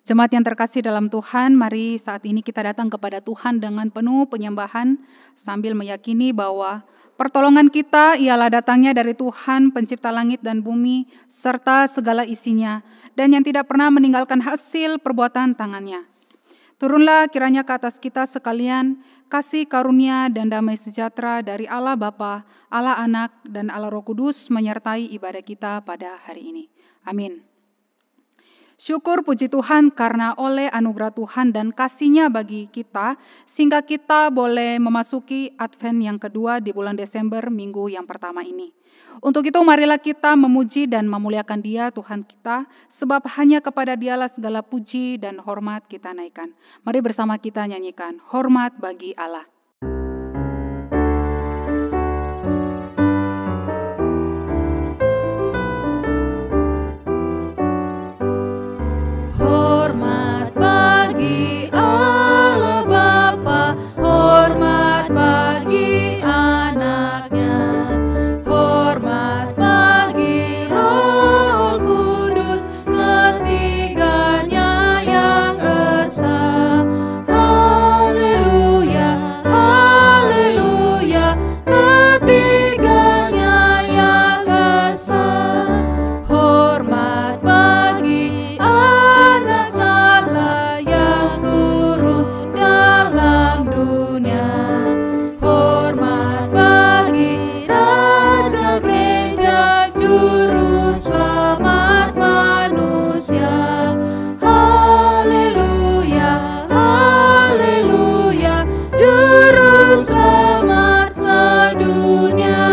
Jemaat yang terkasih dalam Tuhan, mari saat ini kita datang kepada Tuhan dengan penuh penyembahan sambil meyakini bahwa pertolongan kita ialah datangnya dari Tuhan pencipta langit dan bumi serta segala isinya dan yang tidak pernah meninggalkan hasil perbuatan tangannya. Turunlah kiranya ke atas kita sekalian kasih karunia dan damai sejahtera dari Allah Bapa, Allah Anak, dan Allah Roh Kudus menyertai ibadah kita pada hari ini. Amin. Syukur puji Tuhan karena oleh anugerah Tuhan dan kasih-Nya bagi kita, sehingga kita boleh memasuki Advent yang kedua di bulan Desember minggu yang pertama ini. Untuk itu marilah kita memuji dan memuliakan Dia Tuhan kita, sebab hanya kepada Dialah segala puji dan hormat kita naikkan. Mari bersama kita nyanyikan hormat bagi Allah. Hormat bagi Allah Bapa, hormat bagi anaknya, hormat bagi Roh Kudus, ketiganya yang esa. Haleluya, haleluya, ketiganya yang esa. Hormat bagi Anak Allah yang turun dalam dunia, hormat bagi Raja Gereja Juru Selamat manusia. Haleluya, haleluya, Juru Selamat sedunia.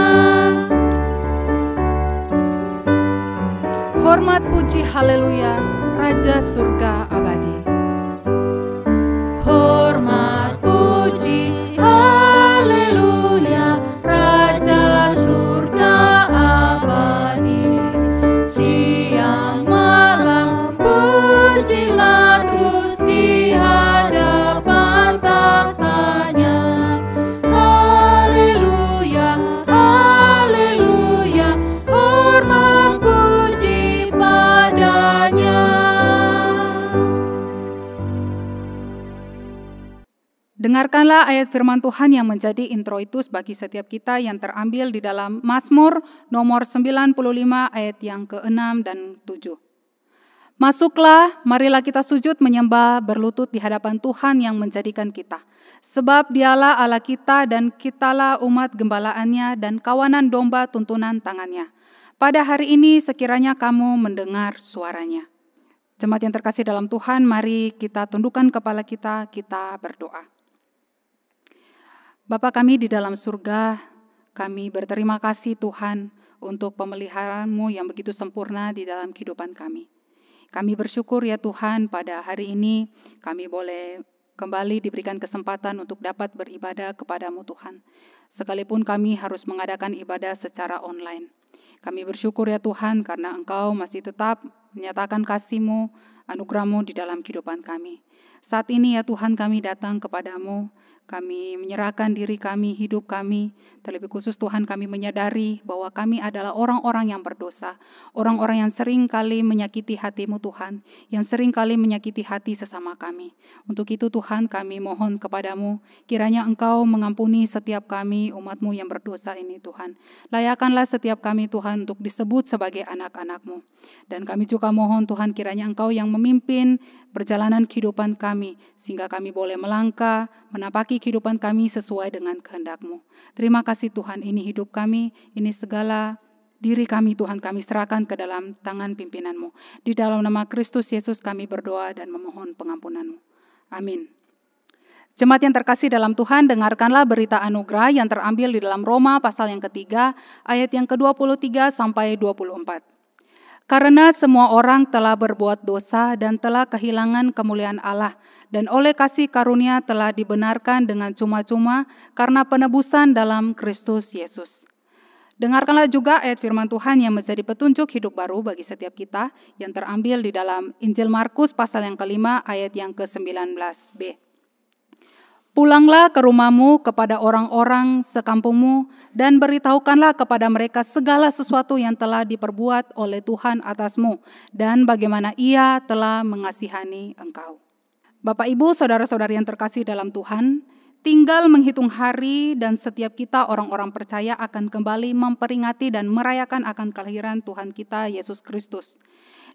Hormat puji haleluya, Raja Surga abadi. Hormat puji haleluya, Raja Surga abadi. Siang malam pujilah terus di hadapan tahtanya. Haleluya, haleluya, hormat puji padanya. Dengarkanlah ayat firman Tuhan yang menjadi introitus bagi setiap kita yang terambil di dalam Mazmur nomor 95 ayat yang ke-6 dan 7. Masuklah, marilah kita sujud menyembah berlutut di hadapan Tuhan yang menjadikan kita. Sebab Dialah Allah kita dan kitalah umat gembalaannya dan kawanan domba tuntunan tangannya. Pada hari ini sekiranya kamu mendengar suaranya. Jemaat yang terkasih dalam Tuhan, mari kita tundukkan kepala kita berdoa. Bapa kami di dalam surga, kami berterima kasih Tuhan untuk pemeliharaan-Mu yang begitu sempurna di dalam kehidupan kami. Kami bersyukur ya Tuhan pada hari ini kami boleh kembali diberikan kesempatan untuk dapat beribadah kepada-Mu Tuhan. Sekalipun kami harus mengadakan ibadah secara online. Kami bersyukur ya Tuhan karena Engkau masih tetap menyatakan kasih-Mu, anugerah-Mu di dalam kehidupan kami. Saat ini ya Tuhan kami datang kepada-Mu. Kami menyerahkan diri kami, hidup kami, terlebih khusus Tuhan kami menyadari bahwa kami adalah orang-orang yang berdosa, orang-orang yang sering kali menyakiti hati-Mu Tuhan, yang sering kali menyakiti hati sesama kami. Untuk itu Tuhan kami mohon kepada-Mu, kiranya Engkau mengampuni setiap kami umat-Mu yang berdosa ini Tuhan. Layakanlah setiap kami Tuhan untuk disebut sebagai anak-anak-Mu. Dan kami juga mohon Tuhan kiranya Engkau yang memimpin perjalanan kehidupan kami, sehingga kami boleh melangkah, menapaki kehidupan kami sesuai dengan kehendak-Mu. Terima kasih Tuhan, ini hidup kami, ini segala diri kami Tuhan kami serahkan ke dalam tangan pimpinan-Mu. Di dalam nama Kristus Yesus kami berdoa dan memohon pengampunan-Mu. Amin. Jemaat yang terkasih dalam Tuhan, dengarkanlah berita anugerah yang terambil di dalam Roma pasal yang ketiga, ayat yang ke-23 sampai 24. Karena semua orang telah berbuat dosa dan telah kehilangan kemuliaan Allah, dan oleh kasih karunia telah dibenarkan dengan cuma-cuma karena penebusan dalam Kristus Yesus. Dengarkanlah juga ayat firman Tuhan yang menjadi petunjuk hidup baru bagi setiap kita yang terambil di dalam Injil Markus pasal yang kelima ayat yang ke-19b. Pulanglah ke rumahmu kepada orang-orang sekampungmu dan beritahukanlah kepada mereka segala sesuatu yang telah diperbuat oleh Tuhan atasmu dan bagaimana Ia telah mengasihani engkau. Bapak, Ibu, saudara-saudari yang terkasih dalam Tuhan, tinggal menghitung hari dan setiap kita orang-orang percaya akan kembali memperingati dan merayakan akan kelahiran Tuhan kita Yesus Kristus.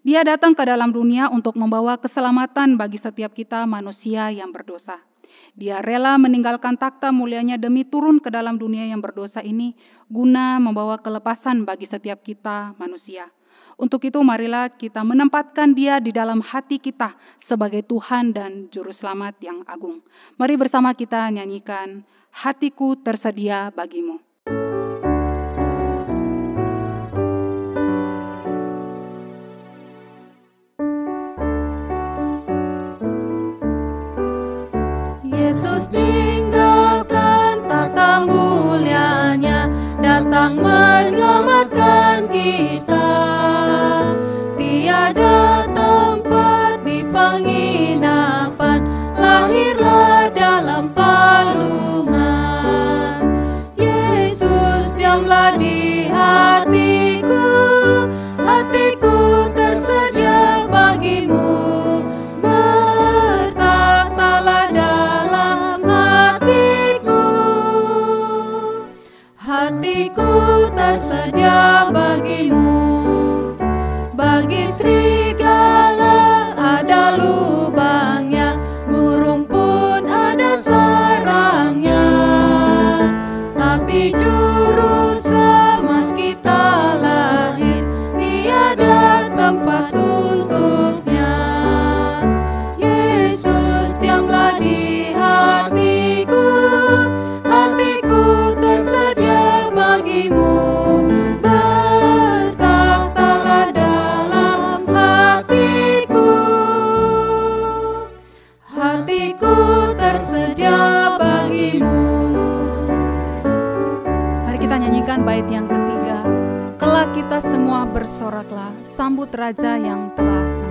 Dia datang ke dalam dunia untuk membawa keselamatan bagi setiap kita manusia yang berdosa. Dia rela meninggalkan takhta mulianya demi turun ke dalam dunia yang berdosa ini guna membawa kelepasan bagi setiap kita manusia. Untuk itu marilah kita menempatkan Dia di dalam hati kita sebagai Tuhan dan Juru Selamat yang agung. Mari bersama kita nyanyikan Hatiku Tersedia Bagimu. Yesus tinggalkan takhta mulianya, datang menyelamatkan kita. Tiada tempat di penginapan, lahirlah dalam palungan. Yesus diamlah di hatiku, hatiku tersedia bagimu. Hatiku tersedia bagimu. Bagi serigala ada lubangnya, burung pun ada sarangnya. Tapi juru selamat kita lahir, tiada tempat untuknya. Yesus diamlah di hatiku, hatiku tersedia bagimu. Bertakhtalah dalam hatiku, hatiku tersedia bagimu. Mari kita nyanyikan bait yang ketiga. Kelak kita semua bersoraklah, sambut Raja yang telah menang.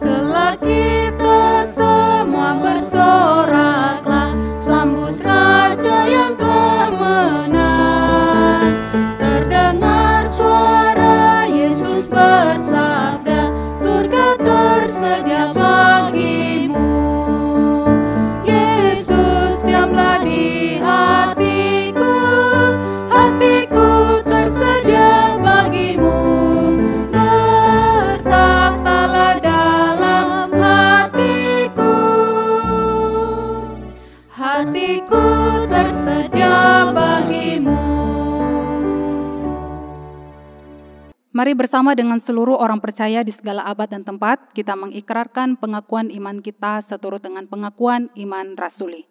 Kelak kita semua bersoraklah, sambut Raja yang telah menang. Terdengar suara Yesus bersabda, surga tersedia bagimu. Yesus diamlah di hatiku, hatiku tersedia bagimu. Bertakhtalah dalam hatiku, hatiku tersedia bagimu. Mari bersama dengan seluruh orang percaya di segala abad dan tempat, kita mengikrarkan pengakuan iman kita seturut dengan pengakuan iman rasuli.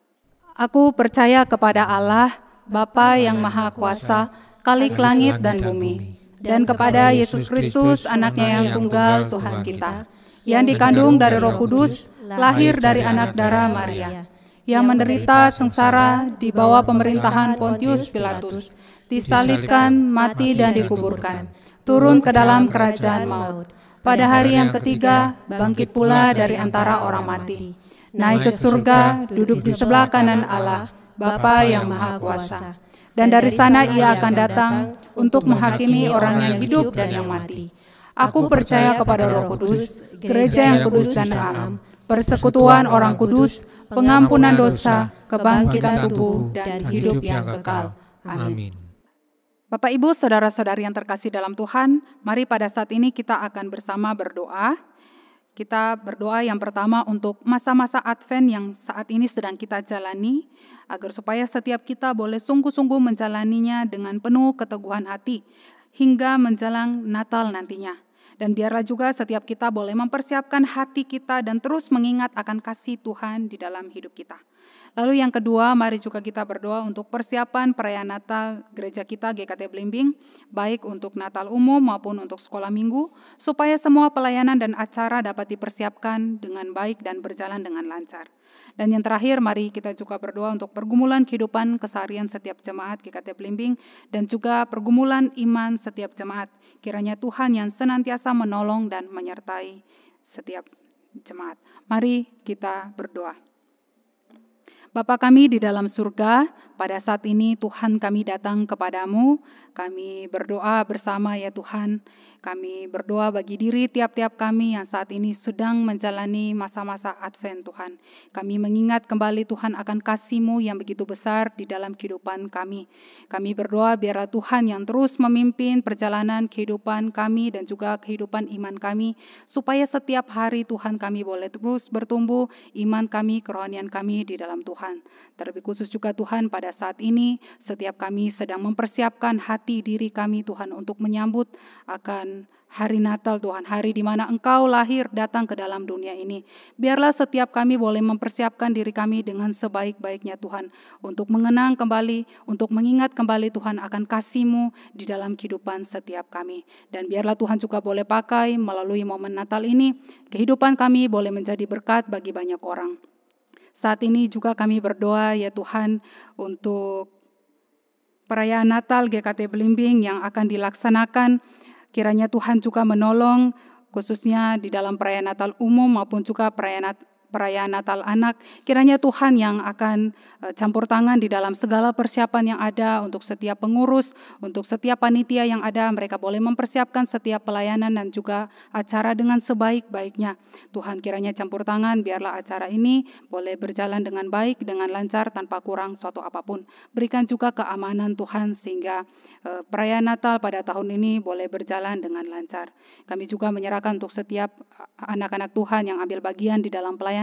Aku percaya kepada Allah, Bapa yang Maha Kuasa, Khalik langit dan bumi, dan kepada Yesus Kristus, Anaknya yang tunggal Tuhan kita, yang dikandung dari Roh Kudus, lahir dari anak darah Maria, yang menderita sengsara di bawah pemerintahan Pontius Pilatus, disalibkan, mati dan dikuburkan, turun ke dalam kerajaan maut. Pada hari yang ketiga, bangkit pula dari antara orang mati, naik ke surga, duduk di sebelah kanan Allah, Bapa yang Maha Kuasa. Dan dari sana Ia akan datang untuk menghakimi orang yang hidup dan yang mati. Aku percaya kepada Roh Kudus, gereja yang kudus dan am, persekutuan orang kudus, pengampunan dosa, kebangkitan tubuh, dan hidup yang kekal. Amin. Bapak, Ibu, saudara-saudari yang terkasih dalam Tuhan, mari pada saat ini kita akan bersama berdoa. Kita berdoa yang pertama untuk masa-masa Advent yang saat ini sedang kita jalani, agar supaya setiap kita boleh sungguh-sungguh menjalaninya dengan penuh keteguhan hati, hingga menjelang Natal nantinya. Dan biarlah juga setiap kita boleh mempersiapkan hati kita dan terus mengingat akan kasih Tuhan di dalam hidup kita. Lalu yang kedua, mari juga kita berdoa untuk persiapan perayaan Natal gereja kita GKT Blimbing, baik untuk Natal umum maupun untuk sekolah minggu, supaya semua pelayanan dan acara dapat dipersiapkan dengan baik dan berjalan dengan lancar. Dan yang terakhir, mari kita juga berdoa untuk pergumulan kehidupan keseharian setiap jemaat GKT Blimbing dan juga pergumulan iman setiap jemaat. Kiranya Tuhan yang senantiasa menolong dan menyertai setiap jemaat. Mari kita berdoa. Bapa kami di dalam surga, pada saat ini Tuhan kami datang kepadamu, kami berdoa bersama ya Tuhan. Kami berdoa bagi diri tiap-tiap kami yang saat ini sedang menjalani masa-masa Advent Tuhan. Kami mengingat kembali Tuhan akan kasih-Mu yang begitu besar di dalam kehidupan kami. Kami berdoa biarlah Tuhan yang terus memimpin perjalanan kehidupan kami dan juga kehidupan iman kami. Supaya setiap hari Tuhan kami boleh terus bertumbuh iman kami, kerohanian kami di dalam Tuhan. Terlebih khusus juga Tuhan pada saat ini setiap kami sedang mempersiapkan hati diri kami Tuhan untuk menyambut akan hari Natal Tuhan, hari di mana Engkau lahir datang ke dalam dunia ini. Biarlah setiap kami boleh mempersiapkan diri kami dengan sebaik-baiknya Tuhan, untuk mengenang kembali, untuk mengingat kembali Tuhan akan kasih-Mu di dalam kehidupan setiap kami. Dan biarlah Tuhan juga boleh pakai melalui momen Natal ini, kehidupan kami boleh menjadi berkat bagi banyak orang. Saat ini juga kami berdoa ya Tuhan untuk perayaan Natal GKT Belimbing yang akan dilaksanakan. Kiranya Tuhan juga menolong khususnya di dalam perayaan Natal umum maupun juga perayaan Natal anak. Kiranya Tuhan yang akan campur tangan di dalam segala persiapan yang ada untuk setiap pengurus, untuk setiap panitia yang ada. Mereka boleh mempersiapkan setiap pelayanan dan juga acara dengan sebaik-baiknya. Tuhan kiranya campur tangan, biarlah acara ini boleh berjalan dengan baik, dengan lancar, tanpa kurang suatu apapun. Berikan juga keamanan Tuhan sehingga perayaan Natal pada tahun ini boleh berjalan dengan lancar. Kami juga menyerahkan untuk setiap anak-anak Tuhan yang ambil bagian di dalam pelayanan.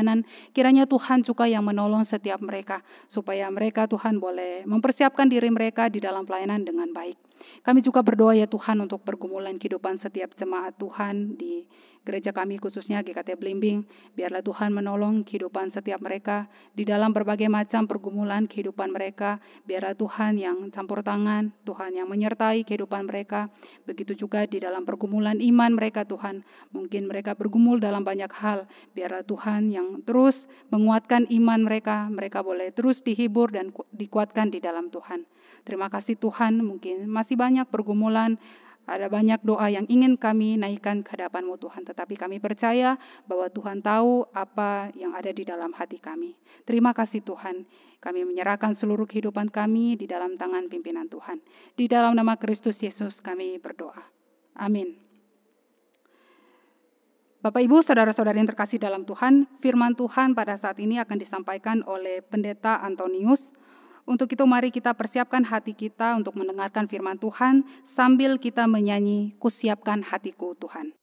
Kiranya Tuhan juga yang menolong setiap mereka, supaya mereka Tuhan boleh mempersiapkan diri mereka di dalam pelayanan dengan baik. Kami juga berdoa ya Tuhan untuk pergumulan kehidupan setiap jemaat Tuhan di gereja kami khususnya GKT Belimbing. Biarlah Tuhan menolong kehidupan setiap mereka di dalam berbagai macam pergumulan kehidupan mereka. Biarlah Tuhan yang campur tangan, Tuhan yang menyertai kehidupan mereka. Begitu juga di dalam pergumulan iman mereka Tuhan. Mungkin mereka bergumul dalam banyak hal. Biarlah Tuhan yang terus menguatkan iman mereka. Mereka boleh terus dihibur dan dikuatkan di dalam Tuhan. Terima kasih Tuhan, mungkin masih banyak pergumulan, ada banyak doa yang ingin kami naikkan ke hadapan-Mu Tuhan. Tetapi kami percaya bahwa Tuhan tahu apa yang ada di dalam hati kami. Terima kasih Tuhan, kami menyerahkan seluruh kehidupan kami di dalam tangan pimpinan Tuhan. Di dalam nama Kristus Yesus kami berdoa. Amin. Bapak Ibu, saudara-saudari yang terkasih dalam Tuhan, firman Tuhan pada saat ini akan disampaikan oleh Pendeta Antonius. Untuk itu mari kita persiapkan hati kita untuk mendengarkan firman Tuhan sambil kita menyanyi Kusiapkan Hatiku Tuhan.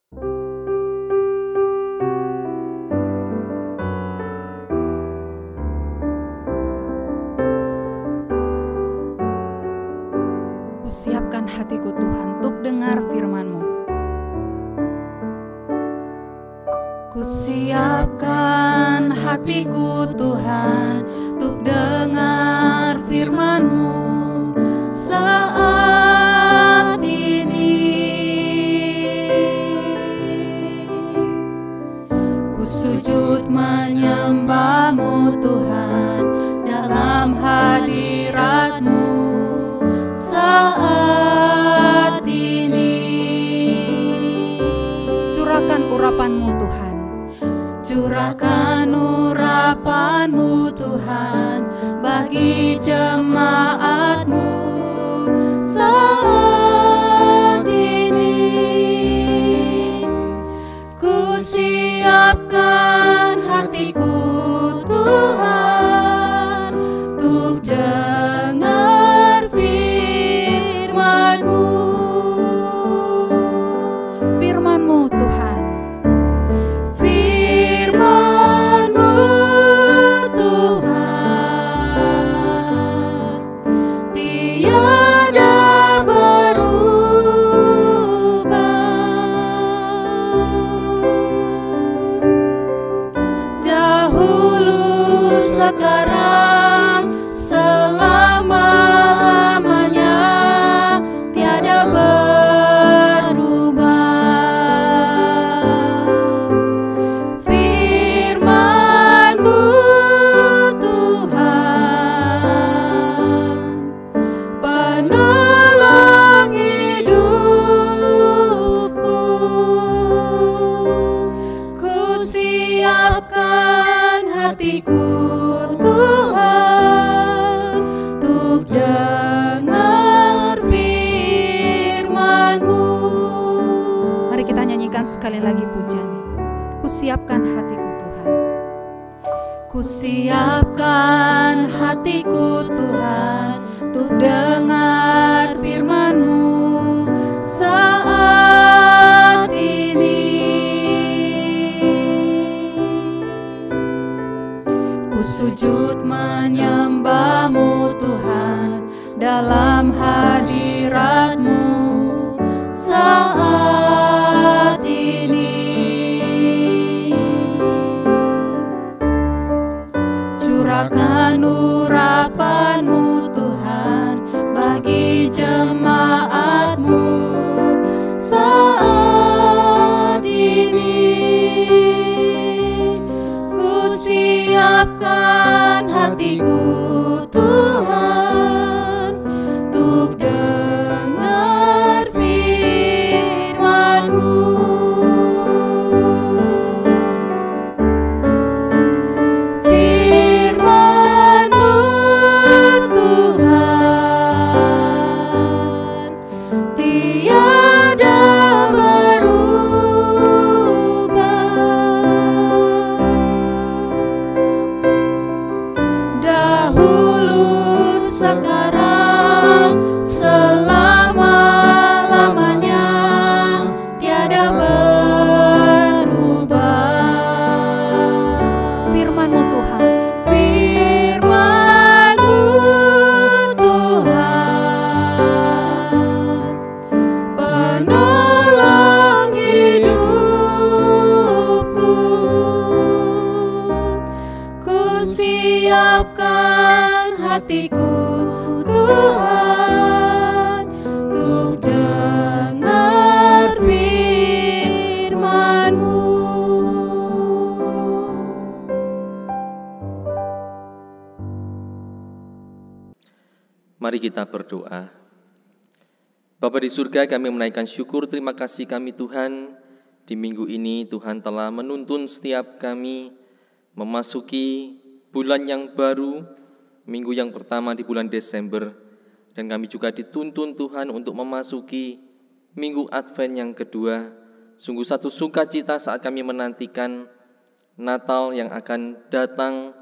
Kusiapkan hatiku Tuhan untuk dengar firman-Mu. Kusiapkan hatiku Tuhan untuk dengar firman-Mu saat ini. Ku sujud menyembah-Mu Tuhan dalam hadirat-Mu saat ini. Curahkan urapan-Mu Tuhan. Curahkan urapan-Mu Tuhan bagi jemaat-Mu saat ini. Ku siapkan hatiku Tuhan untuk dengar firman-Mu. Firman-Mu Tuhan. Sekarang selama-lamanya tiada berubah. Firman-Mu Tuhan, penolong hidupku. Ku siapkan Kusiapkan hatiku Tuhan untuk dengar firman-Mu saat ini. Ku sujud menyembah-Mu Tuhan dalam hadirat-Mu saat ini. Curahkan urapan-Mu Tuhan bagi jemaat-Mu saat ini. Ku siapkan hatiku Tuhan untuk dengar firman-Mu. Firman-Mu Tuhan tiada berubah. Dahulu, sekarang, selama-lamanya tiada berubah. Firman-Mu Tuhan, Firman-Mu Tuhan penolong hidupku. Ku siapkan hatiku Tuhan untuk dengar firman-Mu. Mari kita berdoa. Bapa di surga, kami menaikkan syukur terima kasih kami Tuhan. Di minggu ini Tuhan telah menuntun setiap kami memasuki bulan yang baru, minggu yang pertama di bulan Desember. Dan kami juga dituntun Tuhan untuk memasuki minggu Advent yang kedua. Sungguh satu sukacita saat kami menantikan Natal yang akan datang,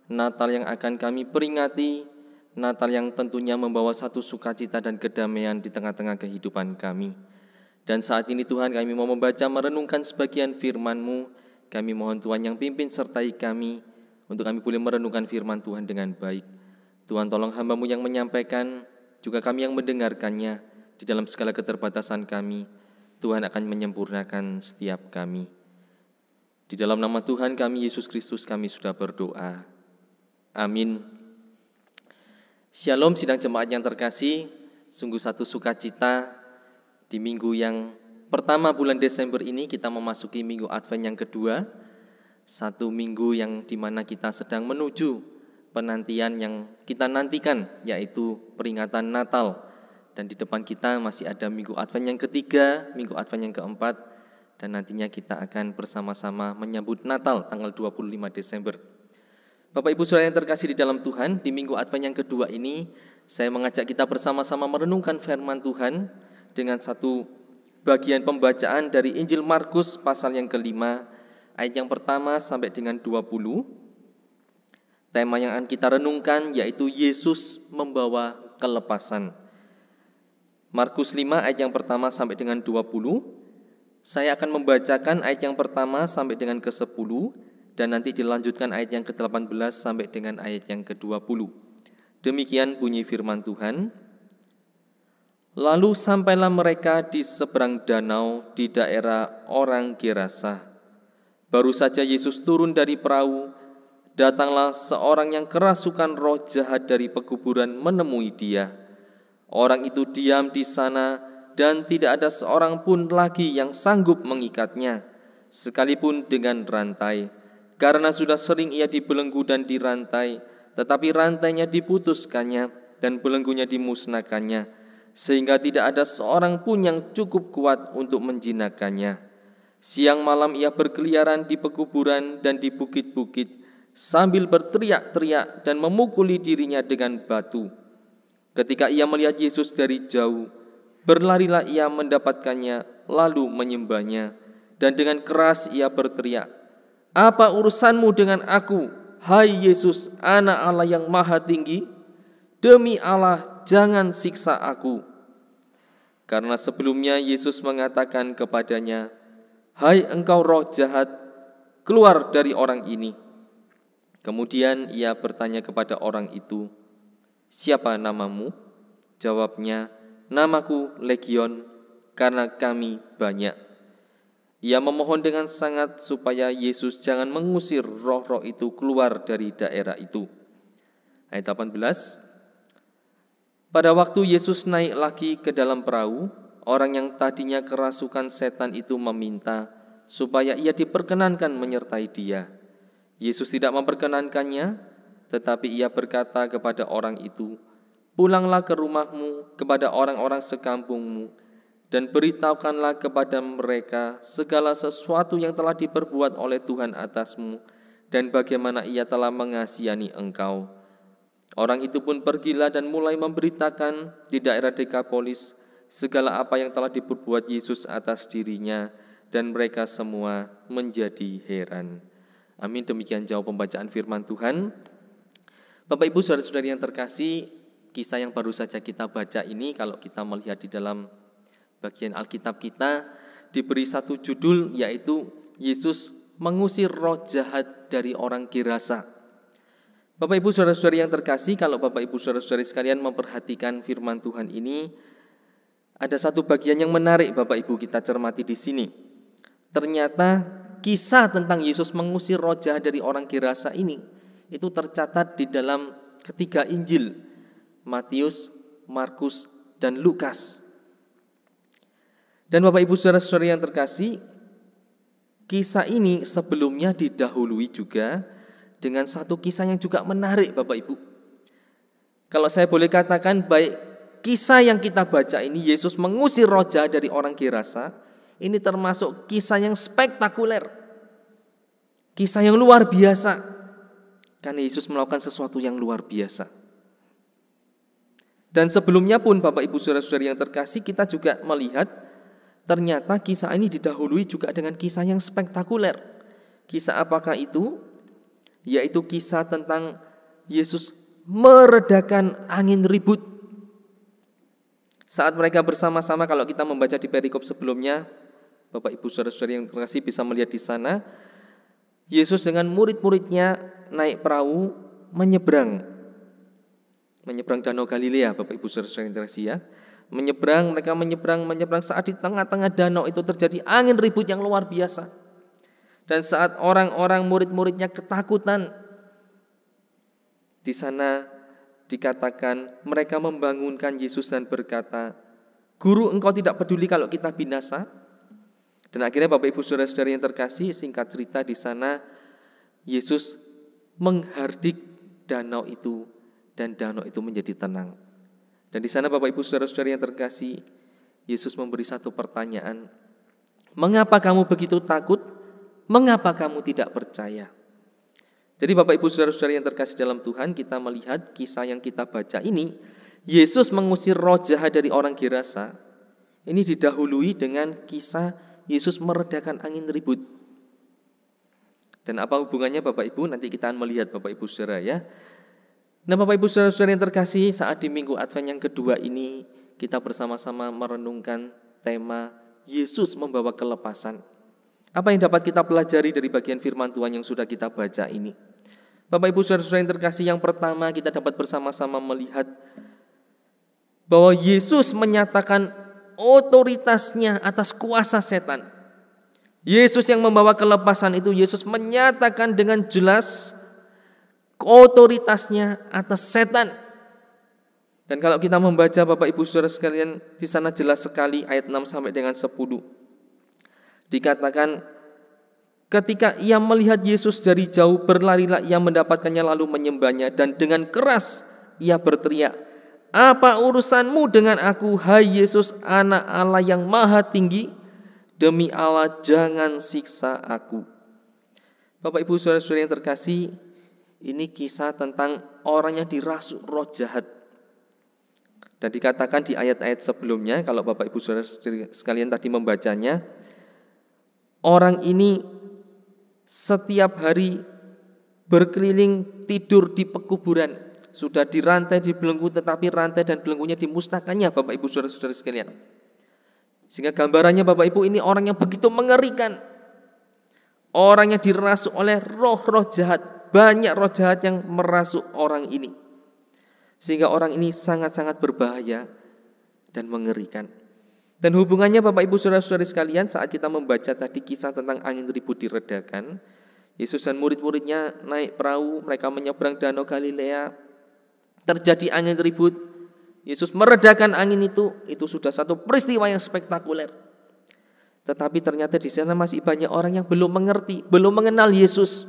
Natal yang akan kami peringati, Natal yang tentunya membawa satu sukacita dan kedamaian di tengah-tengah kehidupan kami. Dan saat ini Tuhan, kami mau membaca merenungkan sebagian firman-Mu. Kami mohon Tuhan yang pimpin sertai kami, untuk kami boleh merenungkan firman Tuhan dengan baik. Tuhan tolong hamba-Mu yang menyampaikan, juga kami yang mendengarkannya. Di dalam segala keterbatasan kami, Tuhan akan menyempurnakan setiap kami. Di dalam nama Tuhan kami, Yesus Kristus, kami sudah berdoa. Amin. Shalom sidang jemaat yang terkasih, sungguh satu sukacita di minggu yang pertama bulan Desember ini kita memasuki minggu Advent yang kedua. Satu minggu yang dimana kita sedang menuju penantian yang kita nantikan, yaitu peringatan Natal. Dan di depan kita masih ada minggu Advent yang ketiga, minggu Advent yang keempat, dan nantinya kita akan bersama-sama menyambut Natal tanggal 25 Desember. Bapak Ibu Saudara yang terkasih di dalam Tuhan, di minggu Advent yang kedua ini saya mengajak kita bersama-sama merenungkan firman Tuhan dengan satu bagian pembacaan dari Injil Markus pasal yang kelima, ayat yang pertama sampai dengan 20. Tema yang akan kita renungkan yaitu Yesus membawa kelepasan. Markus 5 ayat yang pertama sampai dengan 20. Saya akan membacakan ayat yang pertama sampai dengan ke-10. Dan nanti dilanjutkan ayat yang ke-18 sampai dengan ayat yang ke-20. Demikian bunyi firman Tuhan. Lalu sampailah mereka di seberang danau di daerah orang Gerasa. Baru saja Yesus turun dari perahu, datanglah seorang yang kerasukan roh jahat dari pekuburan menemui dia. Orang itu diam di sana dan tidak ada seorang pun lagi yang sanggup mengikatnya, sekalipun dengan rantai. Karena sudah sering ia dibelenggu dan dirantai, tetapi rantainya diputuskannya dan belenggunya dimusnahkannya, sehingga tidak ada seorang pun yang cukup kuat untuk menjinakkannya. Siang malam ia berkeliaran di pekuburan dan di bukit-bukit, sambil berteriak-teriak dan memukuli dirinya dengan batu. Ketika ia melihat Yesus dari jauh, berlarilah ia mendapatkannya, lalu menyembahnya, dan dengan keras ia berteriak, "Apa urusanmu dengan aku, "Hai Yesus, Anak Allah yang Maha Tinggi, demi Allah jangan siksa aku." Karena sebelumnya Yesus mengatakan kepadanya, "Hai engkau roh jahat, keluar dari orang ini." Kemudian ia bertanya kepada orang itu, "Siapa namamu?" Jawabnya, "Namaku Legion, karena kami banyak." Ia memohon dengan sangat supaya Yesus jangan mengusir roh-roh itu keluar dari daerah itu. Ayat 18. Pada waktu Yesus naik lagi ke dalam perahu, orang yang tadinya kerasukan setan itu meminta supaya ia diperkenankan menyertai dia. Yesus tidak memperkenankannya, tetapi ia berkata kepada orang itu, "Pulanglah ke rumahmu kepada orang-orang sekampungmu, dan beritahukanlah kepada mereka segala sesuatu yang telah diperbuat oleh Tuhan atasmu, dan bagaimana ia telah mengasihani engkau." Orang itu pun pergilah dan mulai memberitakan di daerah Dekapolis segala apa yang telah diperbuat Yesus atas dirinya, dan mereka semua menjadi heran. Amin. Demikian jauh pembacaan firman Tuhan. Bapak Ibu saudara-saudari yang terkasih, kisah yang baru saja kita baca ini, kalau kita melihat di dalam bagian Alkitab kita, diberi satu judul, yaitu Yesus mengusir roh jahat dari orang Gerasa. Bapak Ibu saudara-saudari yang terkasih, kalau Bapak Ibu saudara-saudari sekalian memperhatikan firman Tuhan ini, ada satu bagian yang menarik Bapak Ibu kita cermati di sini. Ternyata kisah tentang Yesus mengusir roh jahat dari orang Gerasa ini itu tercatat di dalam ketiga Injil, Matius, Markus, dan Lukas. Dan Bapak Ibu saudara-saudari yang terkasih, kisah ini sebelumnya didahului juga dengan satu kisah yang juga menarik Bapak Ibu. Kalau saya boleh katakan, baik kisah yang kita baca ini, Yesus mengusir roh jahat dari orang Gerasa, ini termasuk kisah yang spektakuler, kisah yang luar biasa, karena Yesus melakukan sesuatu yang luar biasa. Dan sebelumnya pun Bapak Ibu saudara-saudari yang terkasih, kita juga melihat ternyata kisah ini didahului juga dengan kisah yang spektakuler. Kisah apakah itu? Yaitu kisah tentang Yesus meredakan angin ribut. Saat mereka bersama-sama, kalau kita membaca di perikop sebelumnya, Bapak Ibu saudara-saudari yang terkasih bisa melihat di sana, Yesus dengan murid-muridnya naik perahu menyeberang Danau Galilea, Bapak Ibu saudara-saudari yang terkasih ya. Mereka menyeberang saat di tengah-tengah danau itu terjadi angin ribut yang luar biasa. Dan saat orang-orang murid-muridnya ketakutan, di sana dikatakan mereka membangunkan Yesus dan berkata, "Guru, engkau tidak peduli kalau kita binasa?" Dan akhirnya Bapak Ibu saudara-saudari yang terkasih, singkat cerita di sana Yesus menghardik danau itu dan danau itu menjadi tenang. Dan di sana Bapak Ibu saudara-saudari yang terkasih, Yesus memberi satu pertanyaan, "Mengapa kamu begitu takut? Mengapa kamu tidak percaya?" Jadi Bapak Ibu saudara-saudari yang terkasih dalam Tuhan, kita melihat kisah yang kita baca ini, Yesus mengusir roh jahat dari orang Gerasa, ini didahului dengan kisah Yesus meredakan angin ribut. Dan apa hubungannya Bapak Ibu? Nanti kita akan melihat Bapak Ibu saudara ya. Nah Bapak Ibu saudara-saudara yang terkasih, saat di Minggu Advent yang kedua ini, kita bersama-sama merenungkan tema Yesus membawa kelepasan. Apa yang dapat kita pelajari dari bagian firman Tuhan yang sudah kita baca ini? Bapak Ibu saudara-saudara yang terkasih, yang pertama kita dapat bersama-sama melihat bahwa Yesus menyatakan otoritasnya atas kuasa setan. Yesus yang membawa kelepasan itu, Yesus menyatakan dengan jelas otoritasnya atas setan. Dan kalau kita membaca Bapak Ibu saudara sekalian, di sana jelas sekali ayat 6 sampai dengan 10. Dikatakan, ketika ia melihat Yesus dari jauh, berlarilah ia mendapatkannya lalu menyembahnya, dan dengan keras ia berteriak, "Apa urusanmu dengan aku, hai Yesus, Anak Allah yang Maha Tinggi? Demi Allah jangan siksa aku." Bapak Ibu saudara-saudari yang terkasih, ini kisah tentang orang yang dirasuk roh jahat. Dan dikatakan di ayat-ayat sebelumnya, kalau Bapak Ibu saudara sekalian tadi membacanya, orang ini setiap hari berkeliling tidur di pekuburan. Sudah dirantai, dibelenggu, tetapi rantai dan belenggunya dimusnahkannya Bapak Ibu saudara-saudara sekalian. Sehingga gambarannya Bapak Ibu ini orang yang begitu mengerikan. Orang yang dirasuk oleh roh-roh jahat. Banyak roh jahat yang merasuk orang ini. Sehingga orang ini sangat-sangat berbahaya dan mengerikan. Dan hubungannya Bapak Ibu saudara-saudari sekalian, saat kita membaca tadi kisah tentang angin ribut diredakan, Yesus dan murid-muridnya naik perahu, mereka menyeberang danau Galilea, terjadi angin ribut, Yesus meredakan angin itu sudah satu peristiwa yang spektakuler. Tetapi ternyata di sana masih banyak orang yang belum mengerti, belum mengenal Yesus.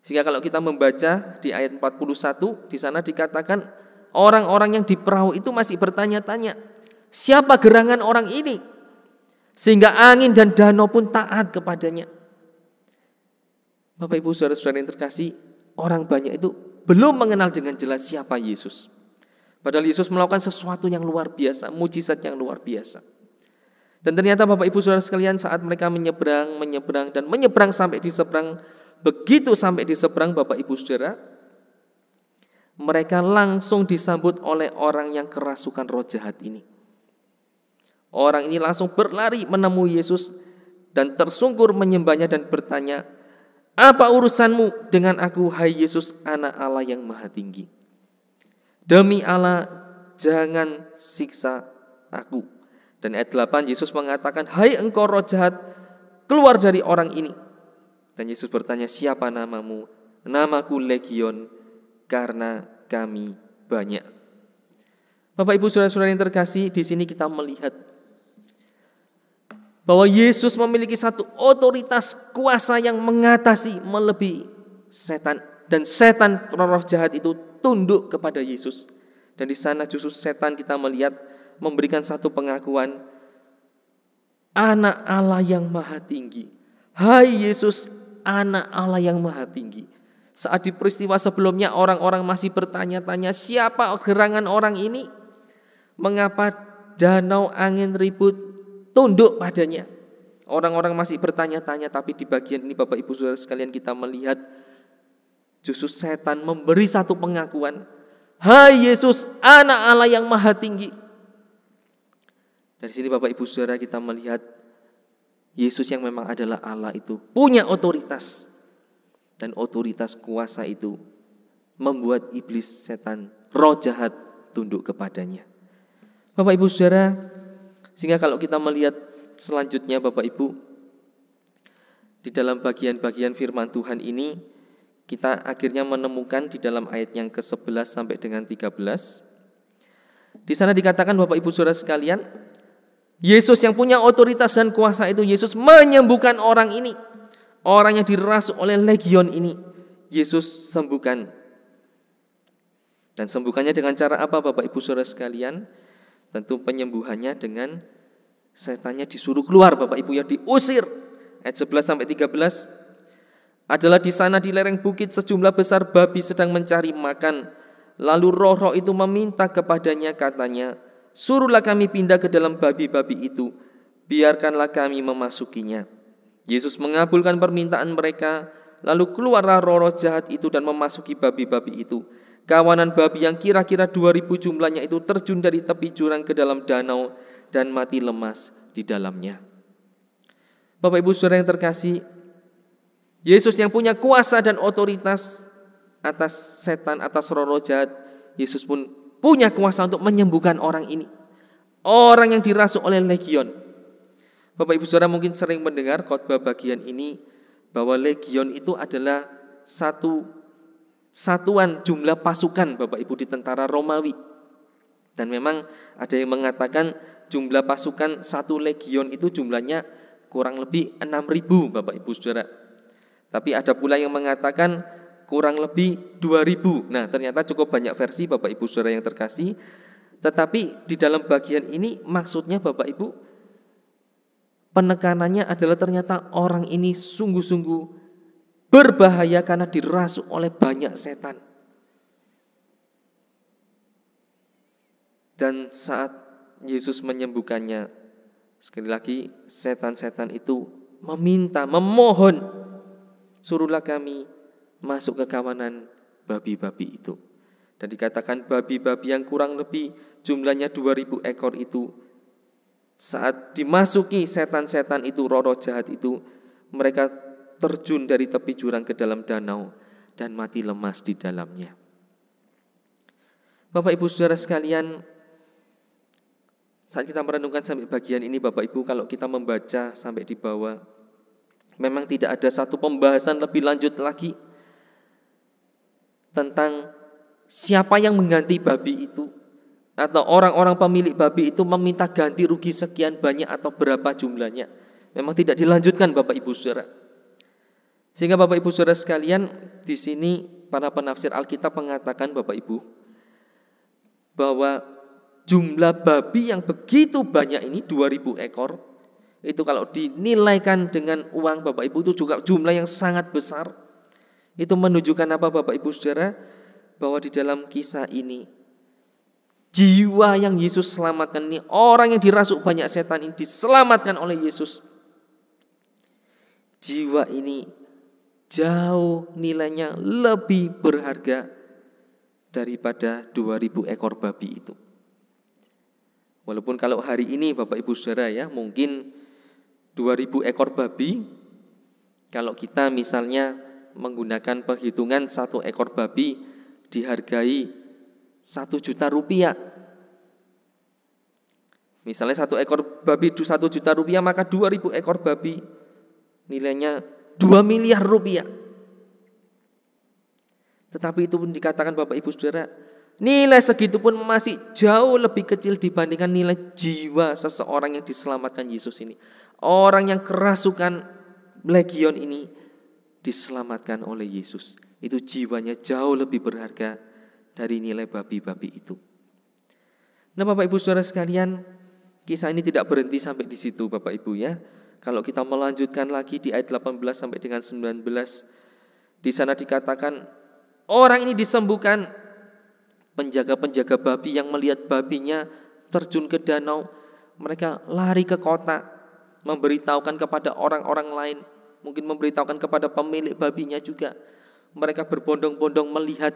Sehingga kalau kita membaca di ayat 41, di sana dikatakan orang-orang yang di perahu itu masih bertanya-tanya, siapa gerangan orang ini? Sehingga angin dan danau pun taat kepadanya. Bapak Ibu saudara-saudara yang terkasih, orang banyak itu belum mengenal dengan jelas siapa Yesus. Padahal Yesus melakukan sesuatu yang luar biasa, mujizat yang luar biasa. Dan ternyata Bapak Ibu saudara sekalian, saat mereka menyeberang sampai di seberang, begitu sampai di seberang Bapak Ibu saudara, mereka langsung disambut oleh orang yang kerasukan roh jahat ini. Orang ini langsung berlari menemui Yesus dan tersungkur menyembahnya dan bertanya, apa urusanmu dengan aku, hai Yesus, anak Allah yang maha tinggi? Demi Allah, jangan siksa aku. Dan ayat 8, Yesus mengatakan, hai engkau roh jahat, keluar dari orang ini. Dan Yesus bertanya, siapa namamu? Namaku Legion, karena kami banyak. Bapak Ibu saudara-saudara yang terkasih, di sini kita melihat bahwa Yesus memiliki satu otoritas kuasa yang mengatasi, melebihi setan. Dan setan, roh jahat itu tunduk kepada Yesus. Dan di sana justru setan kita melihat memberikan satu pengakuan, anak Allah yang maha tinggi. Hai Yesus, anak Allah yang maha tinggi. Saat di peristiwa sebelumnya orang-orang masih bertanya-tanya, siapa gerangan orang ini? Mengapa danau angin ribut tunduk padanya? Orang-orang masih bertanya-tanya, tapi di bagian ini Bapak Ibu saudara sekalian kita melihat justru setan memberi satu pengakuan, hai Yesus, anak Allah yang maha tinggi. Dari sini Bapak Ibu saudara kita melihat Yesus yang memang adalah Allah itu punya otoritas. Dan otoritas kuasa itu membuat iblis, setan, roh jahat tunduk kepadanya. Bapak Ibu saudara, sehingga kalau kita melihat selanjutnya Bapak Ibu, di dalam bagian-bagian firman Tuhan ini, kita akhirnya menemukan di dalam ayat yang ke-11 sampai dengan 13. Di sana dikatakan Bapak Ibu saudara sekalian, Yesus yang punya otoritas dan kuasa itu, Yesus menyembuhkan orang ini. Orang yang dirasuk oleh legion ini, Yesus sembuhkan. Dan sembuhkannya dengan cara apa Bapak Ibu saudara sekalian? Tentu penyembuhannya dengan setannya disuruh keluar Bapak Ibu, ya diusir. Ayat 11 sampai 13. Adalah di sana di lereng bukit sejumlah besar babi sedang mencari makan. Lalu roh-roh itu meminta kepadanya, katanya, suruhlah kami pindah ke dalam babi-babi itu, biarkanlah kami memasukinya. Yesus mengabulkan permintaan mereka, lalu keluarlah roh-roh jahat itu dan memasuki babi-babi itu. Kawanan babi yang kira-kira 2000 jumlahnya itu terjun dari tepi jurang ke dalam danau dan mati lemas di dalamnya. Bapak Ibu saudara yang terkasih, Yesus yang punya kuasa dan otoritas atas setan, atas roh-roh jahat, Yesus pun punya kuasa untuk menyembuhkan orang ini. Orang yang dirasuk oleh legion. Bapak Ibu saudara mungkin sering mendengar khotbah bagian ini, bahwa legion itu adalah satu satuan jumlah pasukan Bapak Ibu di tentara Romawi. Dan memang ada yang mengatakan jumlah pasukan satu legion itu jumlahnya kurang lebih 6.000 Bapak Ibu saudara. Tapi ada pula yang mengatakan kurang lebih 2.000. Nah, ternyata cukup banyak versi Bapak Ibu saudara yang terkasih. Tetapi di dalam bagian ini maksudnya Bapak Ibu, penekanannya adalah ternyata orang ini sungguh-sungguh berbahaya karena dirasuk oleh banyak setan. Dan saat Yesus menyembuhkannya, sekali lagi setan-setan itu meminta, memohon, suruhlah kami masuk ke kawanan babi-babi itu. Dan dikatakan babi-babi yang kurang lebih jumlahnya 2000 ekor itu, saat dimasuki setan-setan itu, roh-roh jahat itu, mereka terjun dari tepi jurang ke dalam danau dan mati lemas di dalamnya. Bapak Ibu Saudara sekalian, saat kita merenungkan sampai bagian ini Bapak Ibu, kalau kita membaca sampai di bawah, memang tidak ada satu pembahasan lebih lanjut lagi tentang siapa yang mengganti babi itu, atau orang-orang pemilik babi itu meminta ganti rugi sekian banyak atau berapa jumlahnya. Memang tidak dilanjutkan Bapak Ibu Saudara. Sehingga Bapak Ibu Saudara sekalian, di sini para penafsir Alkitab mengatakan Bapak Ibu, bahwa jumlah babi yang begitu banyak ini 2000 ekor, itu kalau dinilaikan dengan uang Bapak Ibu itu juga jumlah yang sangat besar. Itu menunjukkan apa Bapak Ibu Saudara? Bahwa di dalam kisah ini, jiwa yang Yesus selamatkan ini, orang yang dirasuk banyak setan ini diselamatkan oleh Yesus. Jiwa ini jauh nilainya lebih berharga daripada 2000 ekor babi itu. Walaupun kalau hari ini Bapak Ibu Saudara ya, mungkin 2000 ekor babi, kalau kita misalnya menggunakan perhitungan 1 ekor babi dihargai 1 juta rupiah. Misalnya 1 ekor babi 1 juta rupiah, maka 2000 ekor babi nilainya 2 miliar rupiah. Tetapi itu pun dikatakan Bapak Ibu Saudara, nilai segitu pun masih jauh lebih kecil dibandingkan nilai jiwa seseorang yang diselamatkan Yesus ini. Orang yang kerasukan legion ini diselamatkan oleh Yesus. Itu jiwanya jauh lebih berharga dari nilai babi-babi itu. Nah Bapak Ibu Saudara sekalian, kisah ini tidak berhenti sampai di situ Bapak Ibu ya. Kalau kita melanjutkan lagi di ayat 18 sampai dengan 19, di sana dikatakan orang ini disembuhkan. Penjaga-penjaga babi yang melihat babinya terjun ke danau, mereka lari ke kota, memberitahukan kepada orang-orang lain, mungkin memberitahukan kepada pemilik babinya juga. Mereka berbondong-bondong melihat